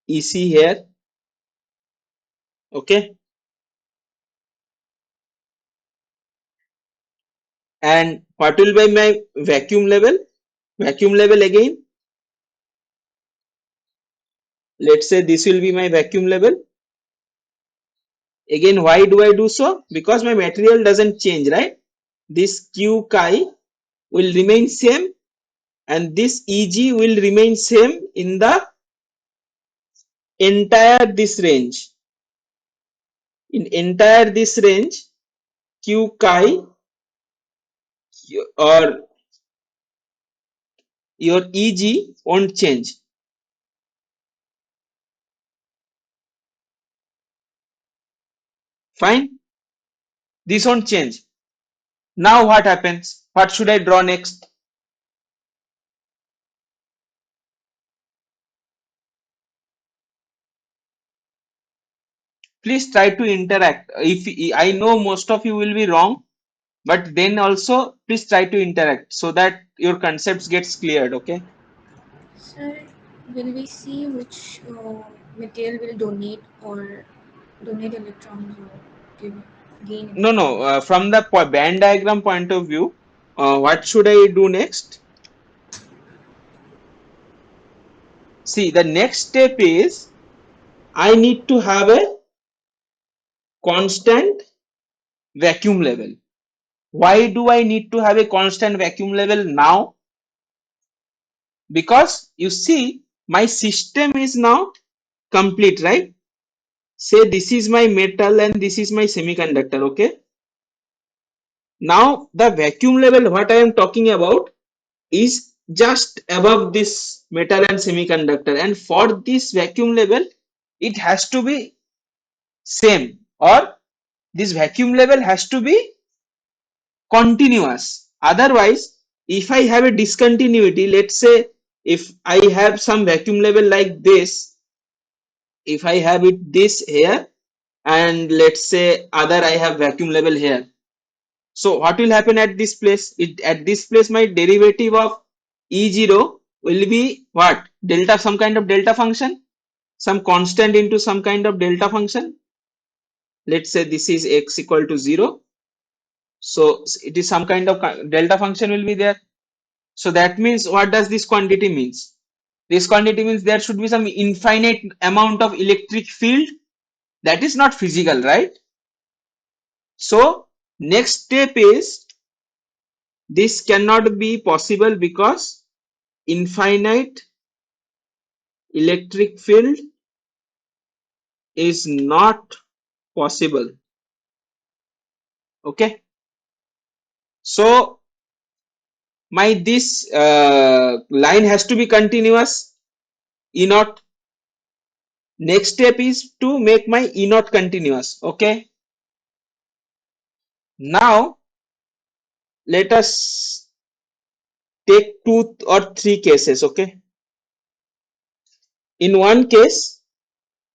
EC here. Okay. And what will be my vacuum level? Vacuum level again. Let's say this will be my vacuum level. Again, why do I do so? Because my material doesn't change, right? This Q chi will remain same and this EG will remain same in the entire this range. In entire this range, Q chi or your EG won't change. Fine. This won't change. Now what happens? What should I draw next? Please try to interact. If I know most of you will be wrong, but then also please try to interact so that your concepts gets cleared. Okay. Sir, will we see which material will donate electrons or give gain No. electrons? From the band diagram point of view, what should I do next? See, the next step is I need to have a constant vacuum level. Why do I need to have a constant vacuum level now? Because you see, my system is now complete, right? Say this is my metal and this is my semiconductor. Okay. Now the vacuum level what I am talking about is just above this metal and semiconductor, and for this vacuum level it has to be same, or this vacuum level has to be continuous. Otherwise, if I have a discontinuity, let's say if I have some vacuum level like this, if I have it this here and let's say other I have vacuum level here, so what will happen at this place? At this place my derivative of E0 will be what? Delta, some kind of delta function, some constant into some kind of delta function. Let's say this is x equal to 0. So it is some kind of delta function will be there. So that means what does this quantity means? This quantity means there should be some infinite amount of electric field that is not physical, right? So next step is this cannot be possible because infinite electric field is not possible. Okay. So my this line has to be continuous, E naught. Next step is to make my E naught continuous. Okay. Now let us take 2 or 3 cases. Okay. In one case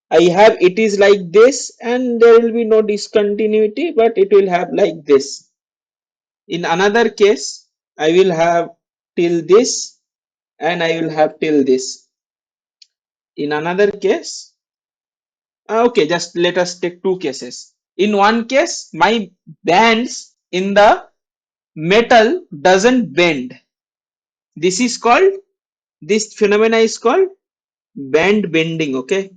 I have it is like this and there will be no discontinuity, but it will have like this. In another case I will have till this and I will have till this. In another case, okay, just let us take 2 cases. In one case my bands in the metal doesn't bend. This is called, this phenomena is called band bending. Okay.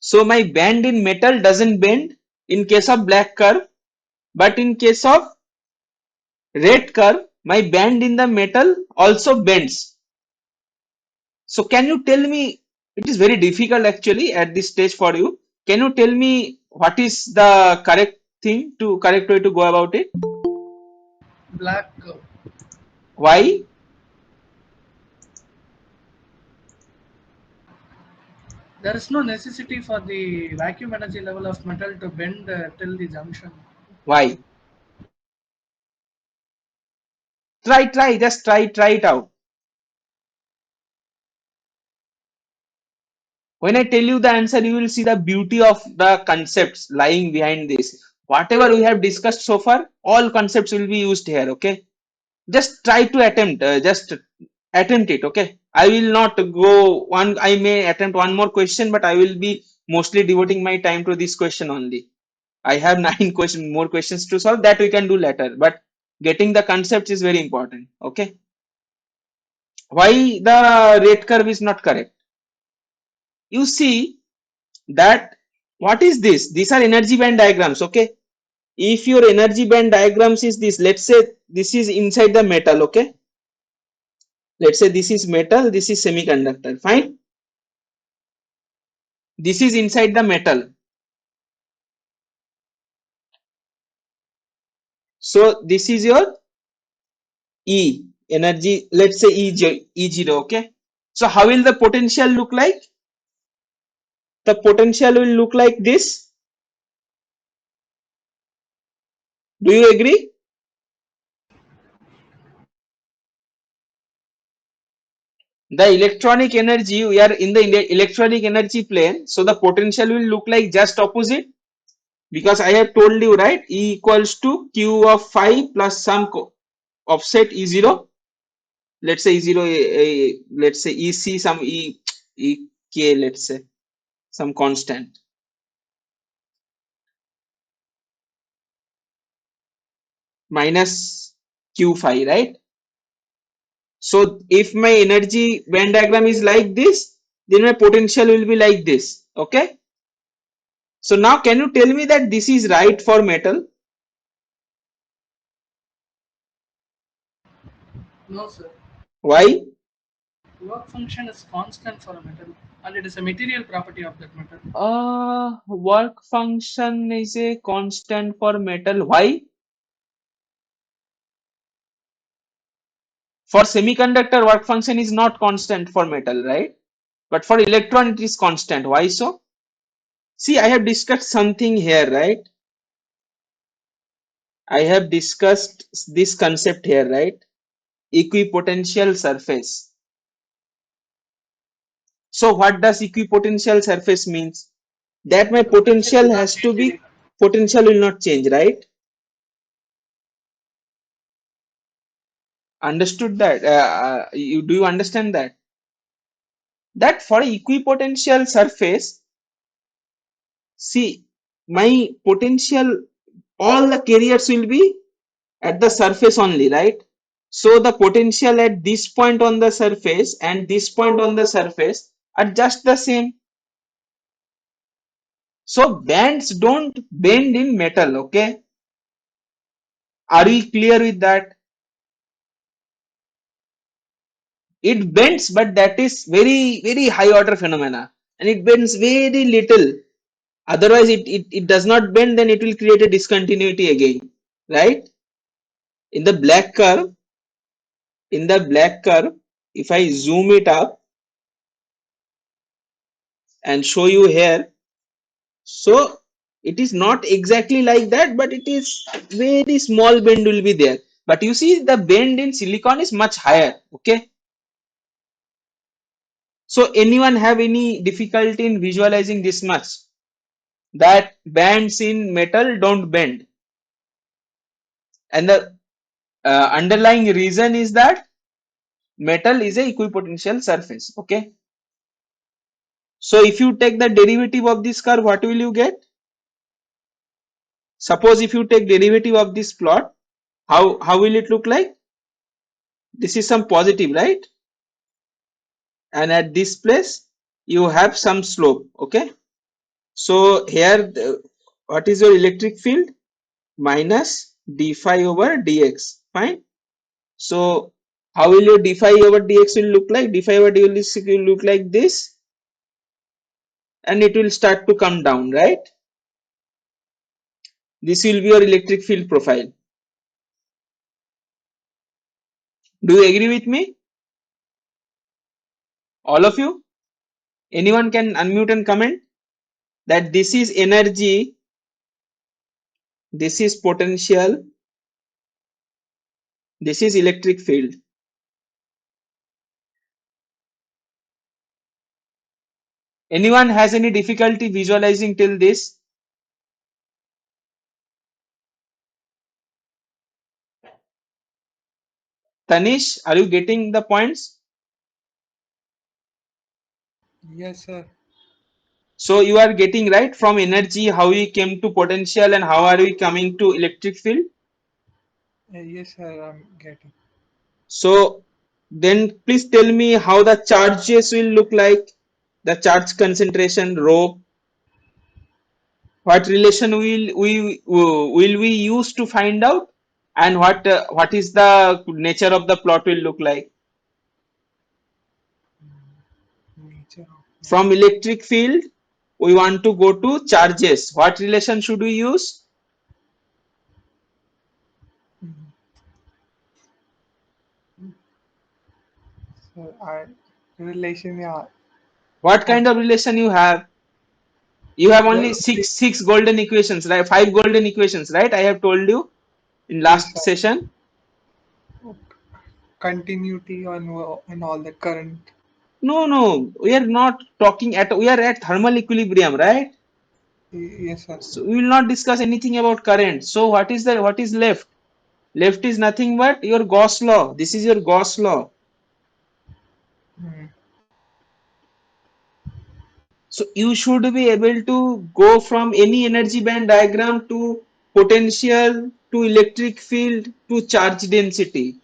So my band in metal doesn't bend in case of black curve, but in case of red curve, my band in the metal also bends. So can you tell me, it is very difficult actually at this stage for you. Can you tell me what is the correct way to go about it? Black curve. Why? There is no necessity for the vacuum energy level of metal to bend till the junction. Why? Just try it out. When I tell you the answer, you will see the beauty of the concepts lying behind this. Whatever we have discussed so far, all concepts will be used here. Okay, just try to just attempt it. Okay, I will not go one. I may attempt one more question, but I will be mostly devoting my time to this question only. I have more questions to solve that we can do later. But getting the concepts is very important. Okay, why the rate curve is not correct? You see that what is this? These are energy band diagrams. Okay, if your energy band diagrams is this, let's say this is inside the metal. Okay, let's say this is metal, this is semiconductor. Fine, this is inside the metal. So this is your E energy, let's say E0. Okay, so how will the potential look like? The potential will look like this. Do you agree? The electronic energy, we are in the electronic energy plane, so the potential will look like just opposite, because I have told you, right, E equals to Q of phi plus some offset E0. Let's say E0, let's say EC, some EK, let's say some constant, minus Q phi, right? So if my energy band diagram is like this, then my potential will be like this. Okay. So now can you tell me that this is right for metal? No, sir. Why? Work function is constant for a metal, and it is a material property of that metal. Work function is a constant for metal. Why? For semiconductor, work function is not constant for metal, right? But for electron, it is constant. Why so? See, I have discussed something here, right? I have discussed this concept here, right? Equipotential surface. So what does equipotential surface means? That my The potential will potential not has to change be, anything. potential will not change, right? Understood that? Do you understand that? That for equipotential surface, see, my potential, all the carriers will be at the surface only, right? So the potential at this point on the surface and this point on the surface are just the same. So bands don't bend in metal, okay? Are we clear with that? It bends, but that is very high order phenomena, and it bends very little. Otherwise, it does not bend, then it will create a discontinuity again, right? In the black curve, if I zoom it up and show you here, so it is not exactly like that, but it is very small bend will be there. But you see the bend in silicon is much higher, okay? So anyone have any difficulty in visualizing this much? That bands in metal don't bend, and the underlying reason is that metal is a equipotential surface. Okay, so if you take the derivative of this curve, what will you get? Suppose if you take derivative of this plot, how will it look like? This is some positive, right? And at this place you have some slope. Okay, so here what is your electric field? Minus d phi over dx. Fine. So how will your d phi over dx will look like? D phi over dx will look like this, and it will start to come down, right? This will be your electric field profile. Do you agree with me? All of you? Anyone can unmute and comment that this is energy, this is potential, this is electric field. Anyone has any difficulty visualizing till this? Tanish, are you getting the points? Yes, sir. So you are getting right from energy, how we came to potential and how are we coming to electric field? Yes, sir. I'm getting. So then please tell me how the charges will look like, the charge concentration rho. What relation will we use to find out, and what is the nature of the plot will look like? Nature of plot. From electric field we want to go to charges. What relation should we use? So I relation, yeah. What Of kind of relation you have? You have only the six golden equations, right? 5 golden equations, right? I have told you in yes, last sir. session. Continuity on all the current. No, we are not talking at, we are at thermal equilibrium, right? Yes, sir. So we will not discuss anything about current. So what is the, what is left? Left is nothing but your Gauss law. This is your Gauss law. Hmm. So you should be able to go from any energy band diagram to potential, to electric field, to charge density.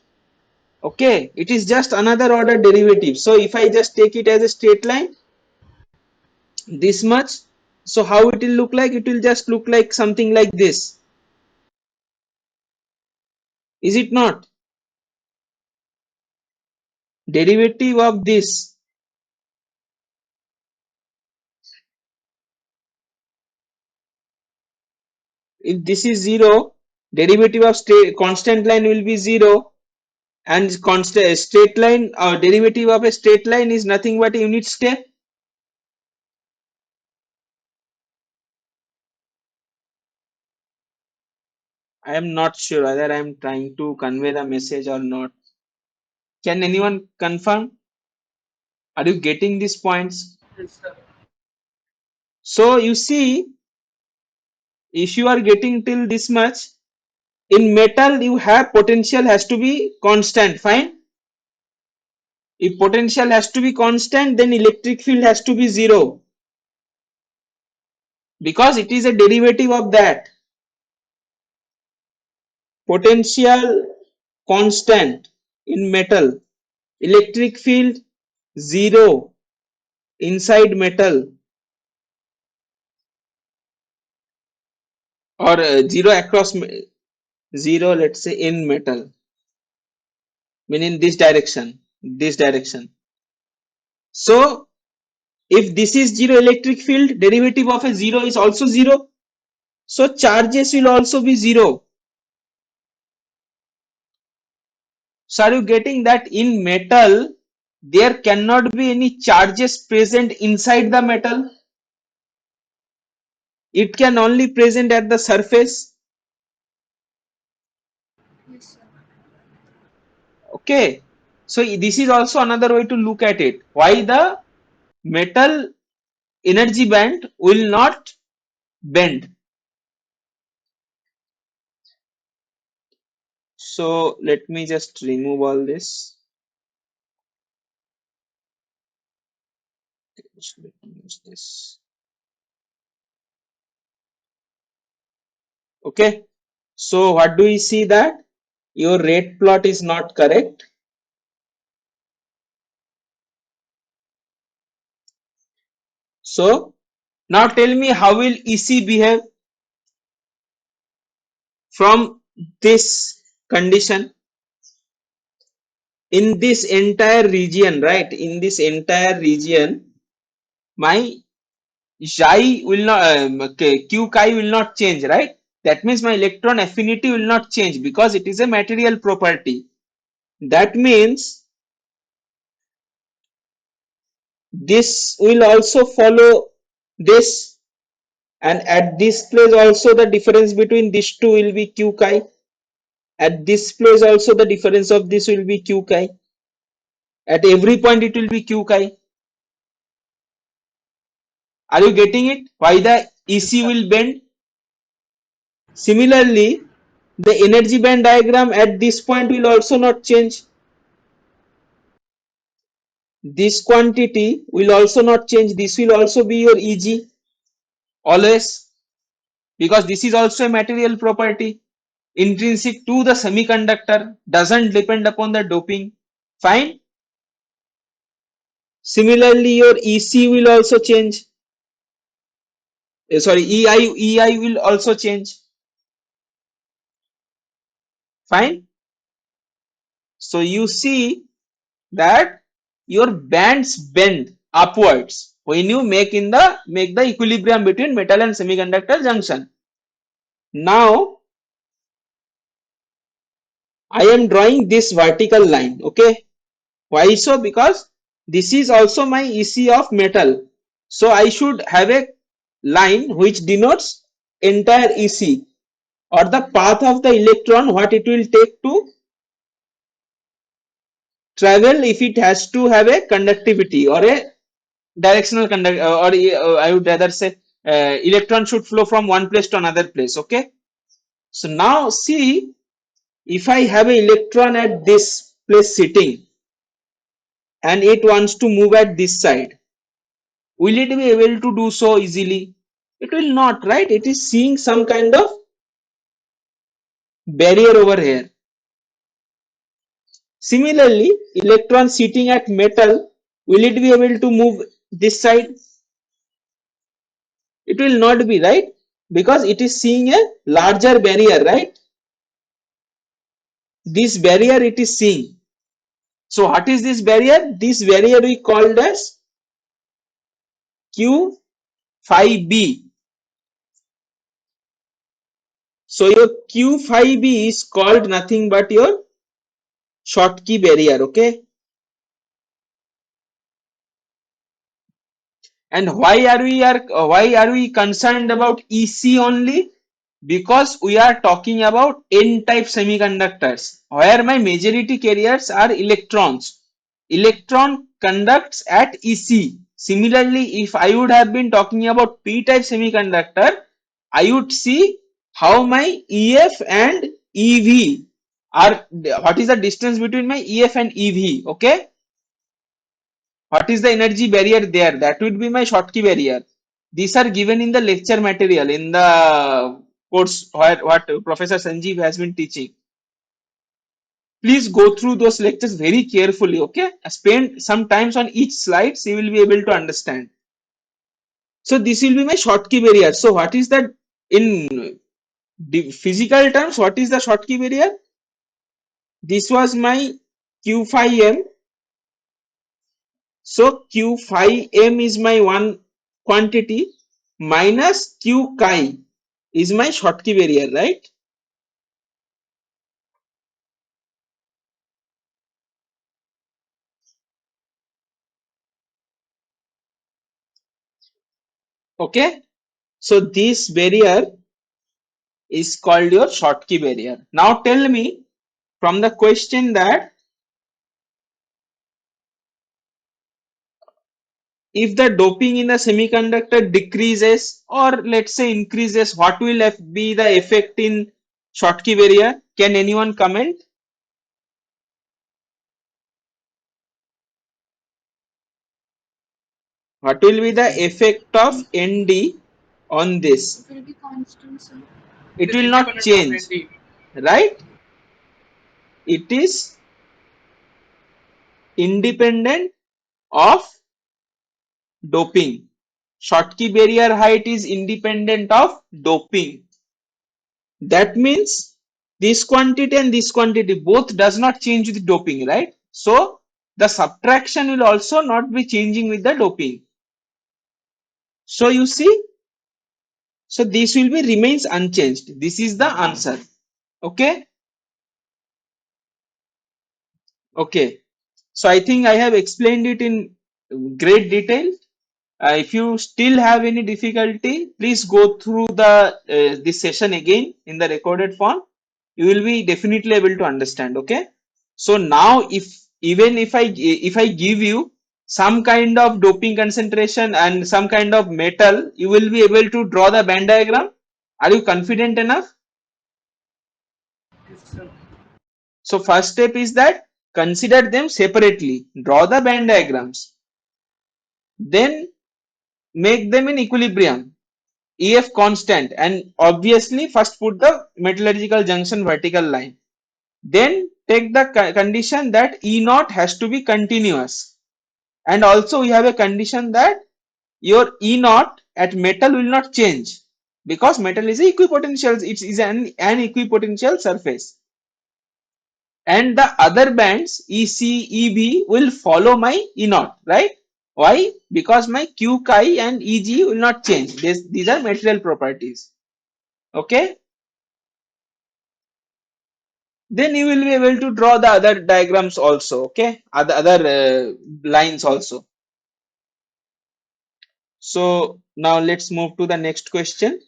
Okay, it is just another order derivative. So if I just take it as a straight line, this much, so how it will look like? It will just look like something like this. Is it not? Derivative of this, if this is 0, derivative of constant line will be 0, and constant straight line, derivative of a straight line is nothing but a unit step. I am not sure whether I am trying to convey the message or not. Can anyone confirm? Are you getting these points? Yes, sir. So you see, if you are getting till this much, in metal you have potential has to be constant. Fine. If potential has to be constant, then electric field has to be 0, because it is a derivative of that. Potential constant in metal, electric field 0 inside metal, or 0 across 0, let's say in metal, meaning this direction, this direction. So if this is 0 electric field, derivative of a 0 is also 0, so charges will also be 0. So are you getting that in metal there cannot be any charges present inside the metal? It can only present at the surface. Yes, sir. Okay, so this is also another way to look at it. Why the metal energy band will not bend? So let me just remove all this. So let me use this. Okay, so what do we see? That your rate plot is not correct. So now tell me, how will EC behave? from this condition in this entire region, right? In this entire region, my Xi will not, Q chi will not change, right? That means my electron affinity will not change because it is a material property. That means this will also follow this, and at this place also the difference between these two will be Q chi. At this place also the difference of this will be Q chi. At every point it will be Q chi. Are you getting it? Why the EC will bend? Similarly, the energy band diagram at this point will also not change. This quantity will also not change. This will also be your Eg always, because this is also a material property intrinsic to the semiconductor, doesn't depend upon the doping. Fine. Similarly, your EC will also change. Sorry, EI will also change. Fine. So you see that your bands bend upwards when you make the equilibrium between metal and semiconductor junction. Now I am drawing this vertical line. Okay, why so? Because this is also my EC of metal, so I should have a line which denotes entire EC or the path of the electron, what it will take to travel if it has to have a conductivity or a directional conduct, or I would rather say electron should flow from one place to another place. Okay, so now see, if I have an electron at this place sitting and it wants to move at this side, will it be able to do so easily? It will not, right? It is seeing some kind of barrier over here. Similarly, electron sitting at metal, will it be able to move this side? It will not be, right? Because it is seeing a larger barrier, right? This barrier it is seeing. So what is this barrier? This barrier we called as Q phi b. So your Q phi b is called nothing but your Schottky barrier. Okay, and why are we concerned about EC only? Because we are talking about N-type semiconductors where my majority carriers are electrons. Electron conducts at EC. Similarly, if I would have been talking about P-type semiconductor, I would see how my EF and EV are, what is the distance between my EF and EV. Okay, what is the energy barrier there? That would be my Schottky barrier. These are given in the lecture material in the course what Professor Sanjeev has been teaching. Please go through those lectures very carefully. Okay, spend some times on each slide, so you will be able to understand. So this will be my Schottky barrier. So what is that in the physical terms? What is the Schottky barrier? This was my Q phi m. So Q phi m is my one quantity minus Q chi is my Schottky barrier, right? Okay, so this barrier is called your Schottky barrier. Now tell me from the question that if the doping in the semiconductor decreases or let's say increases, what will be the effect in Schottky barrier? Can anyone comment? What will be the effect of ND on this? It will be constant, sir. It It is will not independent of change, ND. right? It is independent of doping. Schottky barrier height is independent of doping. That means this quantity and this quantity both does not change with doping, right? So the subtraction will also not be changing with the doping. So you see, so this will be remains unchanged. This is the answer. Okay. Okay. So I think I have explained it in great detail. If you still have any difficulty, please go through the this session again in the recorded form. You will be definitely able to understand. Okay. So now, if I give you some kind of doping concentration and some kind of metal, you will be able to draw the band diagram. Are you confident enough? Yes, sir. So first step is that consider them separately. Draw the band diagrams. Then make them in equilibrium. EF constant, and obviously first put the metallurgical junction vertical line. Then take the condition that E naught has to be continuous, and also we have a condition that your E naught at metal will not change because metal is a equipotential, it is an equipotential surface, and the other bands EC, EB will follow my E naught, right? Why? Because my Q chi and EG will not change. These are material properties. Okay. Then you will be able to draw the other diagrams also. Okay. Other lines also. So now let's move to the next question.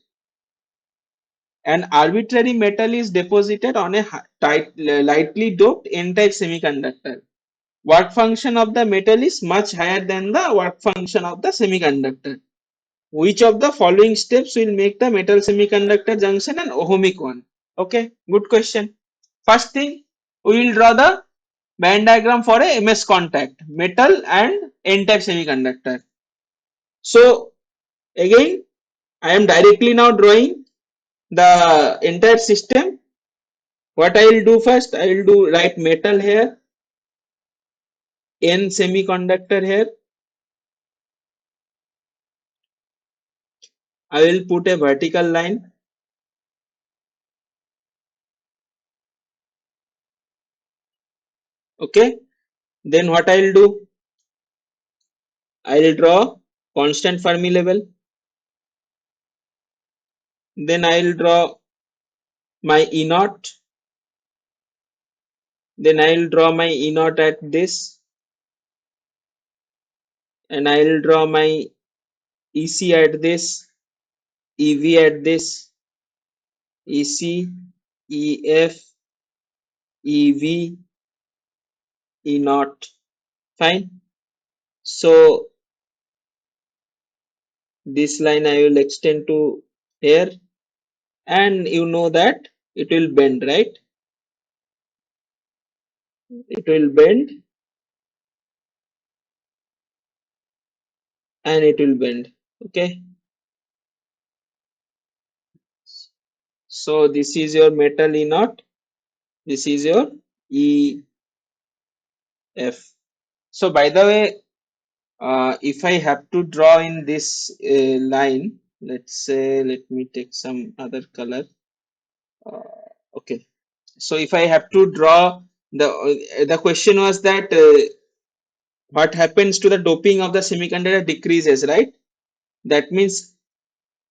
An arbitrary metal is deposited on a lightly doped n-type semiconductor. Work function of the metal is much higher than the work function of the semiconductor. Which of the following steps will make the metal semiconductor junction an ohmic one? Okay, good question. First thing, we will draw the band diagram for a MS contact, metal and n-type semiconductor. So again, I am directly now drawing the entire system. What I will do first, I will do write metal here, N semiconductor here. I will put a vertical line. Okay. Then what I will do, I will draw constant Fermi level. Then I will draw my E naught. Then I will draw my E naught at this, and I will draw my EC at this, EV at this, EC, EF, EV, E naught. Fine. So this line I will extend to here, and you know that it will bend, right? It will bend and it will bend. Okay. So this is your metal E naught. This is your EF. So by the way, if I have to draw in this line, let's say, let me take some other color. Okay. So if I have to draw the question was that what happens to the doping of the semiconductor decreases, right? That means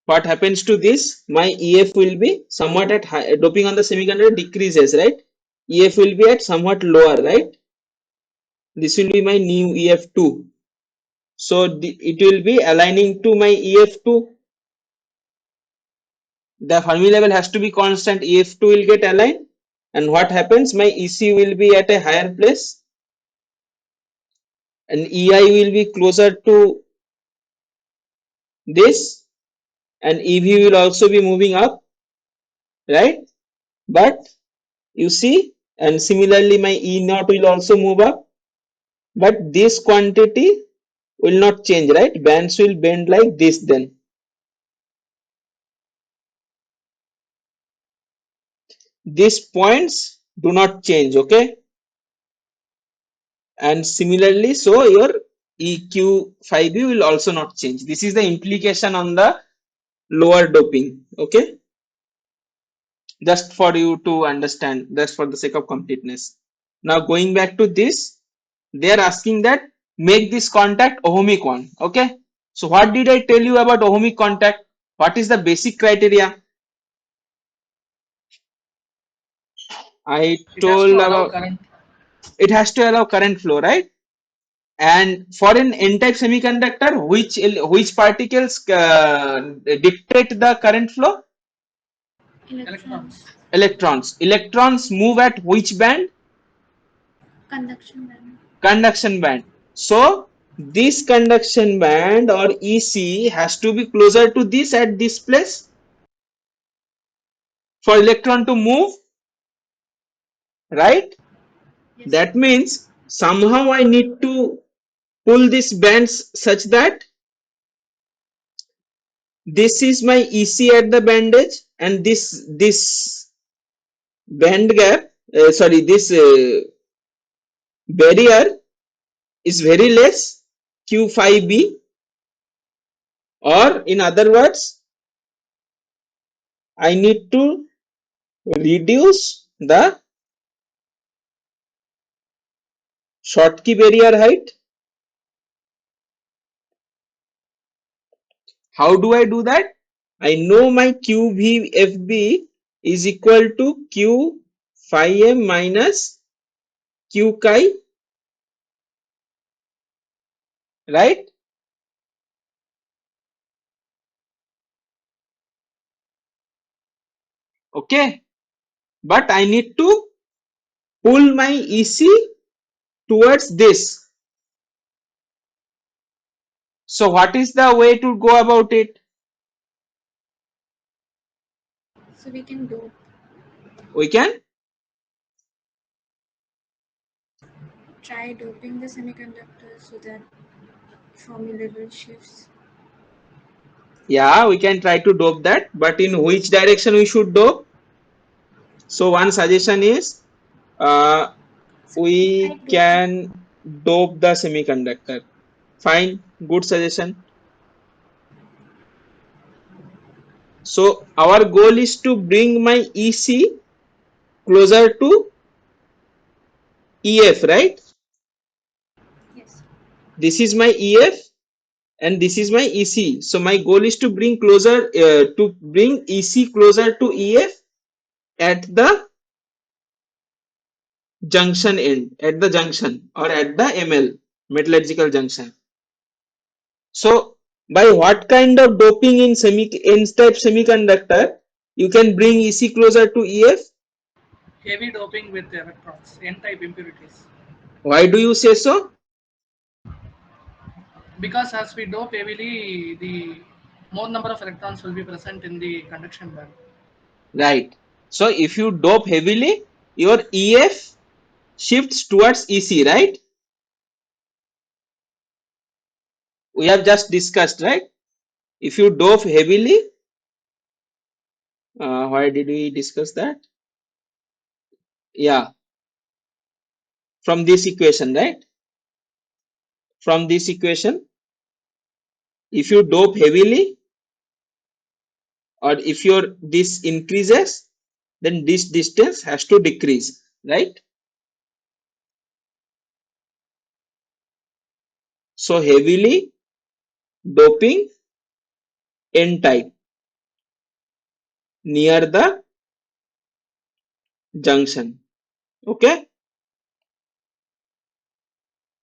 what happens to this? My EF will be somewhat at high, doping on the semiconductor decreases, right? EF will be at somewhat lower, right? This will be my new EF2. So it will be aligning to my EF2. The Fermi level has to be constant. EF2 will get aligned, and what happens? My EC will be at a higher place, and EI will be closer to this, and EV will also be moving up, right? But you see, and similarly my E naught will also move up, but this quantity will not change, right? Bands will bend like this then. These points do not change, okay? And similarly, so your EQ5B will also not change. This is the implication on the lower doping, okay? just for you to understand, just for the sake of completeness. Now going back to this, they are asking that make this contact ohmic one. Okay, so what did I tell you about ohmic contact? What is the basic criteria? I It has to told allow about current. it has to allow current flow, right? And for an n-type semiconductor, which particles dictate the current flow? Electrons. Electrons. Electrons. Electrons move at which band? Conduction band. Conduction band. So this conduction band or EC has to be closer to this at this place for electron to move, right? Yes. That means somehow I need to pull these bands such that this is my EC at the band edge and this band gap, this barrier is very less, Q5B, or in other words, I need to reduce the Schottky barrier height. How do I do that? I know my QVFB is equal to Q phi m minus Q chi, right? Okay, but I need to pull my EC towards this. So what is the way to go about it? So we can do We can, try doping the semiconductor so that Fermi level shifts. yeah, we can try to dope that, but in which direction we should dope? So one suggestion is uh, So we can try we doping. can dope the semiconductor. Fine, good suggestion. So our goal is to bring my EC closer to EF, right? Yes. This is my EF and this is my EC. So my goal is to bring EC closer to EF at the junction end, at the junction or at the ML, metallurgical junction. So by what kind of doping in N-type semiconductor you can bring EC closer to EF? Heavy doping with electrons. N-type impurities. Why do you say so? Because as we dope heavily, the more number of electrons will be present in the conduction band. Right. So if you dope heavily, your EF shifts towards EC, right? We have just discussed, right? If you dope heavily, why did we discuss that? Yeah, from this equation, right? From this equation, if you dope heavily or if your this increases, then this distance has to decrease, right? So heavily doping N-type near the junction. Okay.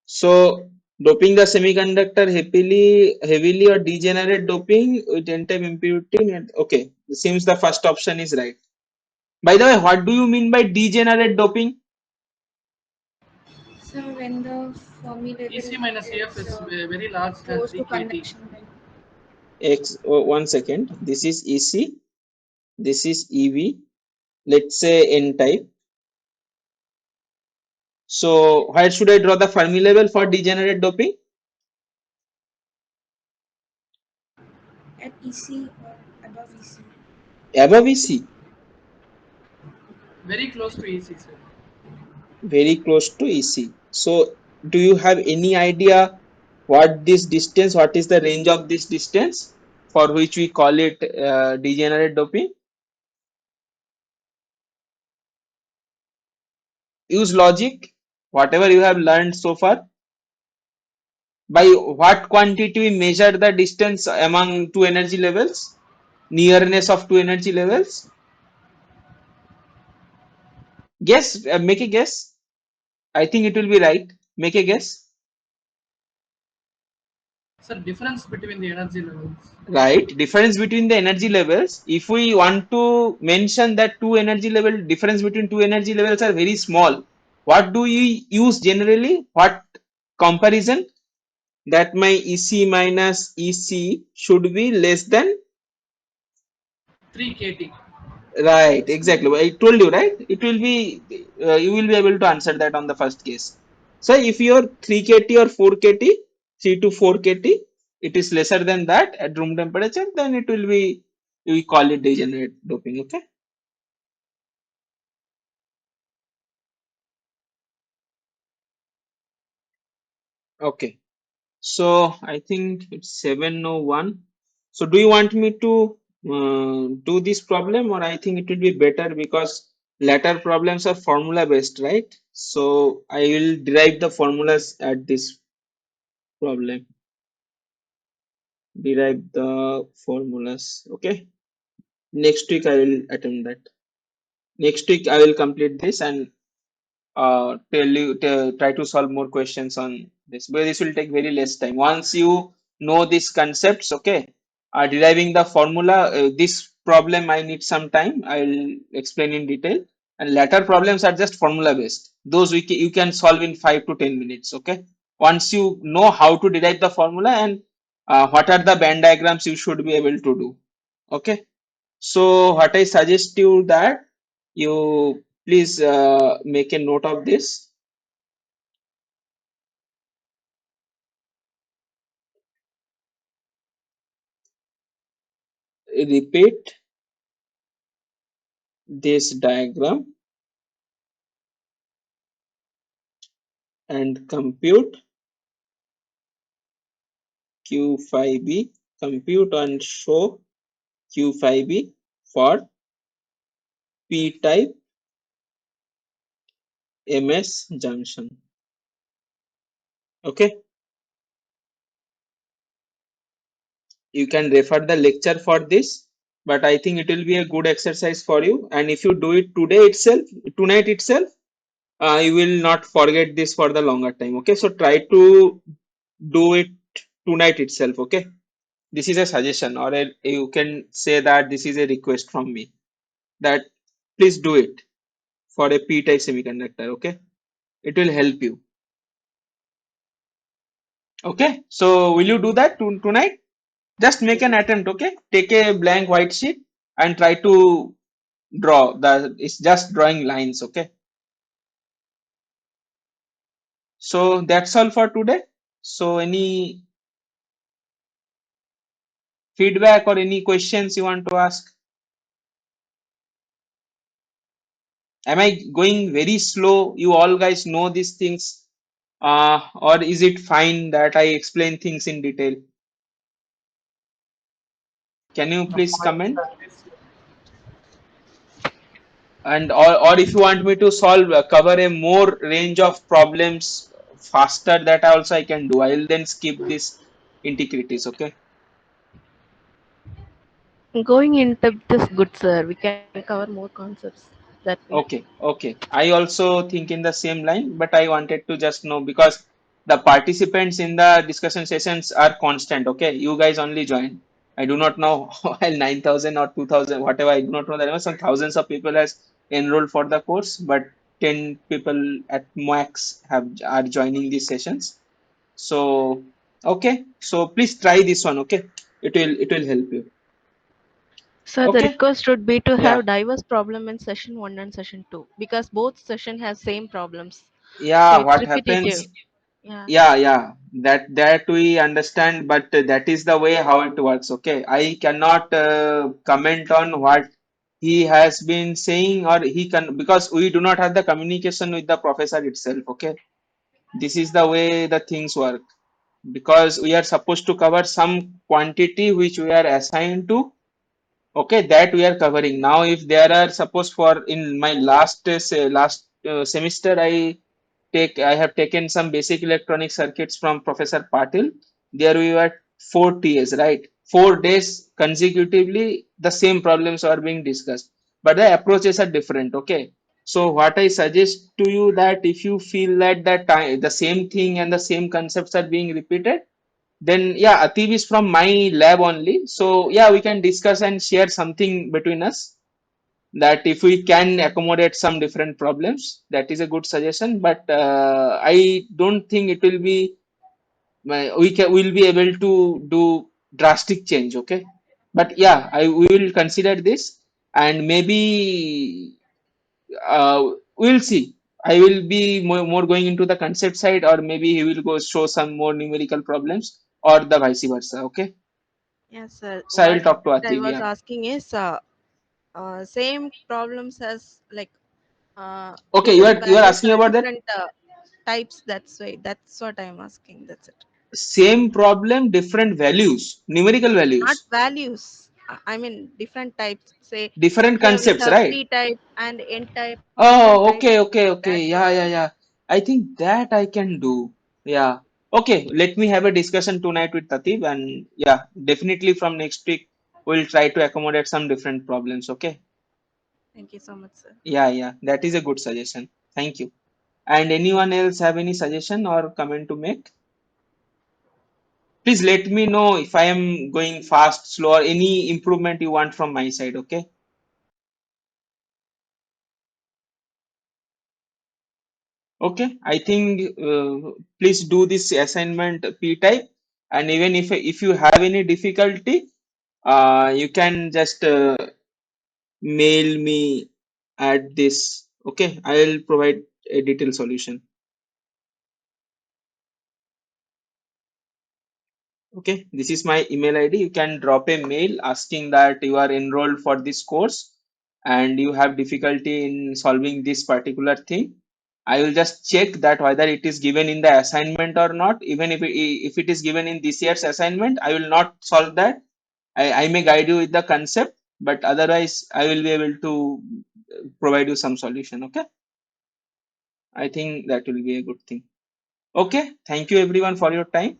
So doping the semiconductor heavily or degenerate doping with N-type impurity. Okay, it seems the first option is right. By the way, what do you mean by degenerate doping? So when the Fermi EC level minus EF is is very large than close 3 to kT. conduction band. One second. This is EC. This is EV. Let's say N-type. So where should I draw the Fermi level for degenerate doping? At EC or above EC. Above EC. Very close to EC, sir. Very close to EC. So do you have any idea what this distance, what is the range of this distance for which we call it degenerate doping? use logic, whatever you have learned so far. By what quantity we measure the distance among two energy levels, nearness of two energy levels. Guess, make a guess. I think it will be right. Make a guess. Sir, difference between the energy levels. Right, difference between the energy levels. If we want to mention that two energy level difference between two energy levels are very small, what do you use generally? What comparison? That my EC minus EC should be less than. 3 kT. Right, exactly. I told you, right? It will be, you will be able to answer that on the first case. So if your 3 kT or 4 kT, 3 to 4 kT, it is lesser than that at room temperature, then it will be, we call it degenerate doping. Okay. Okay. So I think it's 701. So do you want me to do this problem, or I think it will be better because latter problems are formula based, right? So I will derive the formulas at this problem. Derive the formulas. Okay. Next week I will attempt that. Next week I will complete this and try to solve more questions on this, but this will take very less time once you know these concepts. Okay, deriving the formula, this problem I need some time. I'll explain in detail, and later problems are just formula based. Those you can solve in 5 to 10 minutes. Okay, once you know how to derive the formula and what are the band diagrams you should be able to do. Okay, so what I suggest you that you please make a note of this. Repeat this diagram and compute Q5B. Compute and show Q5B for P-type MS junction. Okay. You can refer the lecture for this, but I think it will be a good exercise for you. And if you do it today itself, tonight itself, you will not forget this for the longer time. Okay, so try to do it tonight itself. Okay, this is a suggestion, or you can say that this is a request from me, that please do it for a p-type semiconductor. Okay, it will help you. Okay, so will you do that tonight? Just make an attempt. Okay, take a blank white sheet and try to draw the, it's just drawing lines. Okay, so that's all for today. So any feedback or any questions you want to ask? Am I going very slow? You all guys know these things, or is it fine that I explain things in detail? Can you please comment? And or if you want me to solve, cover a more range of problems faster, that also I can do. I will then skip this integrities. Okay. Going into this good, sir. We can cover more concepts that way. Okay, okay. I also think in the same line, but I wanted to just know because the participants in the discussion sessions are constant. Okay, you guys only join. I do not know while 9,000 or 2,000, whatever. I do not know. There are some thousands of people has enrolled for the course, but 10 people at max are joining these sessions. So okay, so please try this one. Okay, it will help you. So the Okay, request would be to yeah, have diverse problem in session 1 and session 2 because both session has same problems. So yeah. it's What repetitive. happens? Yeah. Yeah, that we understand, but that is the way how it works. Okay, I cannot comment on what he has been saying, or he can, because we do not have the communication with the professor itself. Okay, this is the way the things work, because we are supposed to cover some quantity which we are assigned to. Okay, that we are covering now. If there are, suppose for in my last semester I have taken some basic electronic circuits from Professor Patil. There we were 4 TAs, right? 4 days consecutively, the same problems are being discussed, but the approaches are different. Okay, so what I suggest to you that if you feel that the same thing and the same concepts are being repeated, then yeah, Atif is from my lab only. So yeah, we can discuss and share something between us, that if we can accommodate some different problems, that is a good suggestion. But I don't think it will be we'll be able to do drastic change. Okay, but yeah, I we will consider this, and maybe we'll see. I will be more going into the concept side, or maybe he will go show some more numerical problems, or the vice versa. Okay, Yes, sir. so I will What talk to I Atif. was Yeah. asking is same problems as like Okay, different you are values asking about that. different types. That's why. That's what I'm asking. That's it. Same problem, different values, numerical Not values, values. I mean different types. Say different here we concepts, have right? P type and N type. Different Oh, types. okay. That's what. Yeah, yeah, yeah. I think that I can do. Yeah. Okay, let me have a discussion tonight with Tatif, and yeah, definitely from next week we'll try to accommodate some different problems. Okay. Thank you so much, sir. Yeah. That is a good suggestion. Thank you. And anyone else have any suggestion or comment to make? Please let me know if I am going fast, slow, or any improvement you want from my side. Okay. Okay, I think please do this assignment P type, and even if you have any difficulty, you can just mail me at this. Okay, I will provide a detailed solution. Okay, this is my email ID. You can drop a mail asking that you are enrolled for this course and you have difficulty in solving this particular thing. I will just check that whether it is given in the assignment or not. Even if it is given in this year's assignment, I will not solve that. I may guide you with the concept, but otherwise I will be able to provide you some solution. Okay, I think that will be a good thing. Okay, thank you everyone for your time.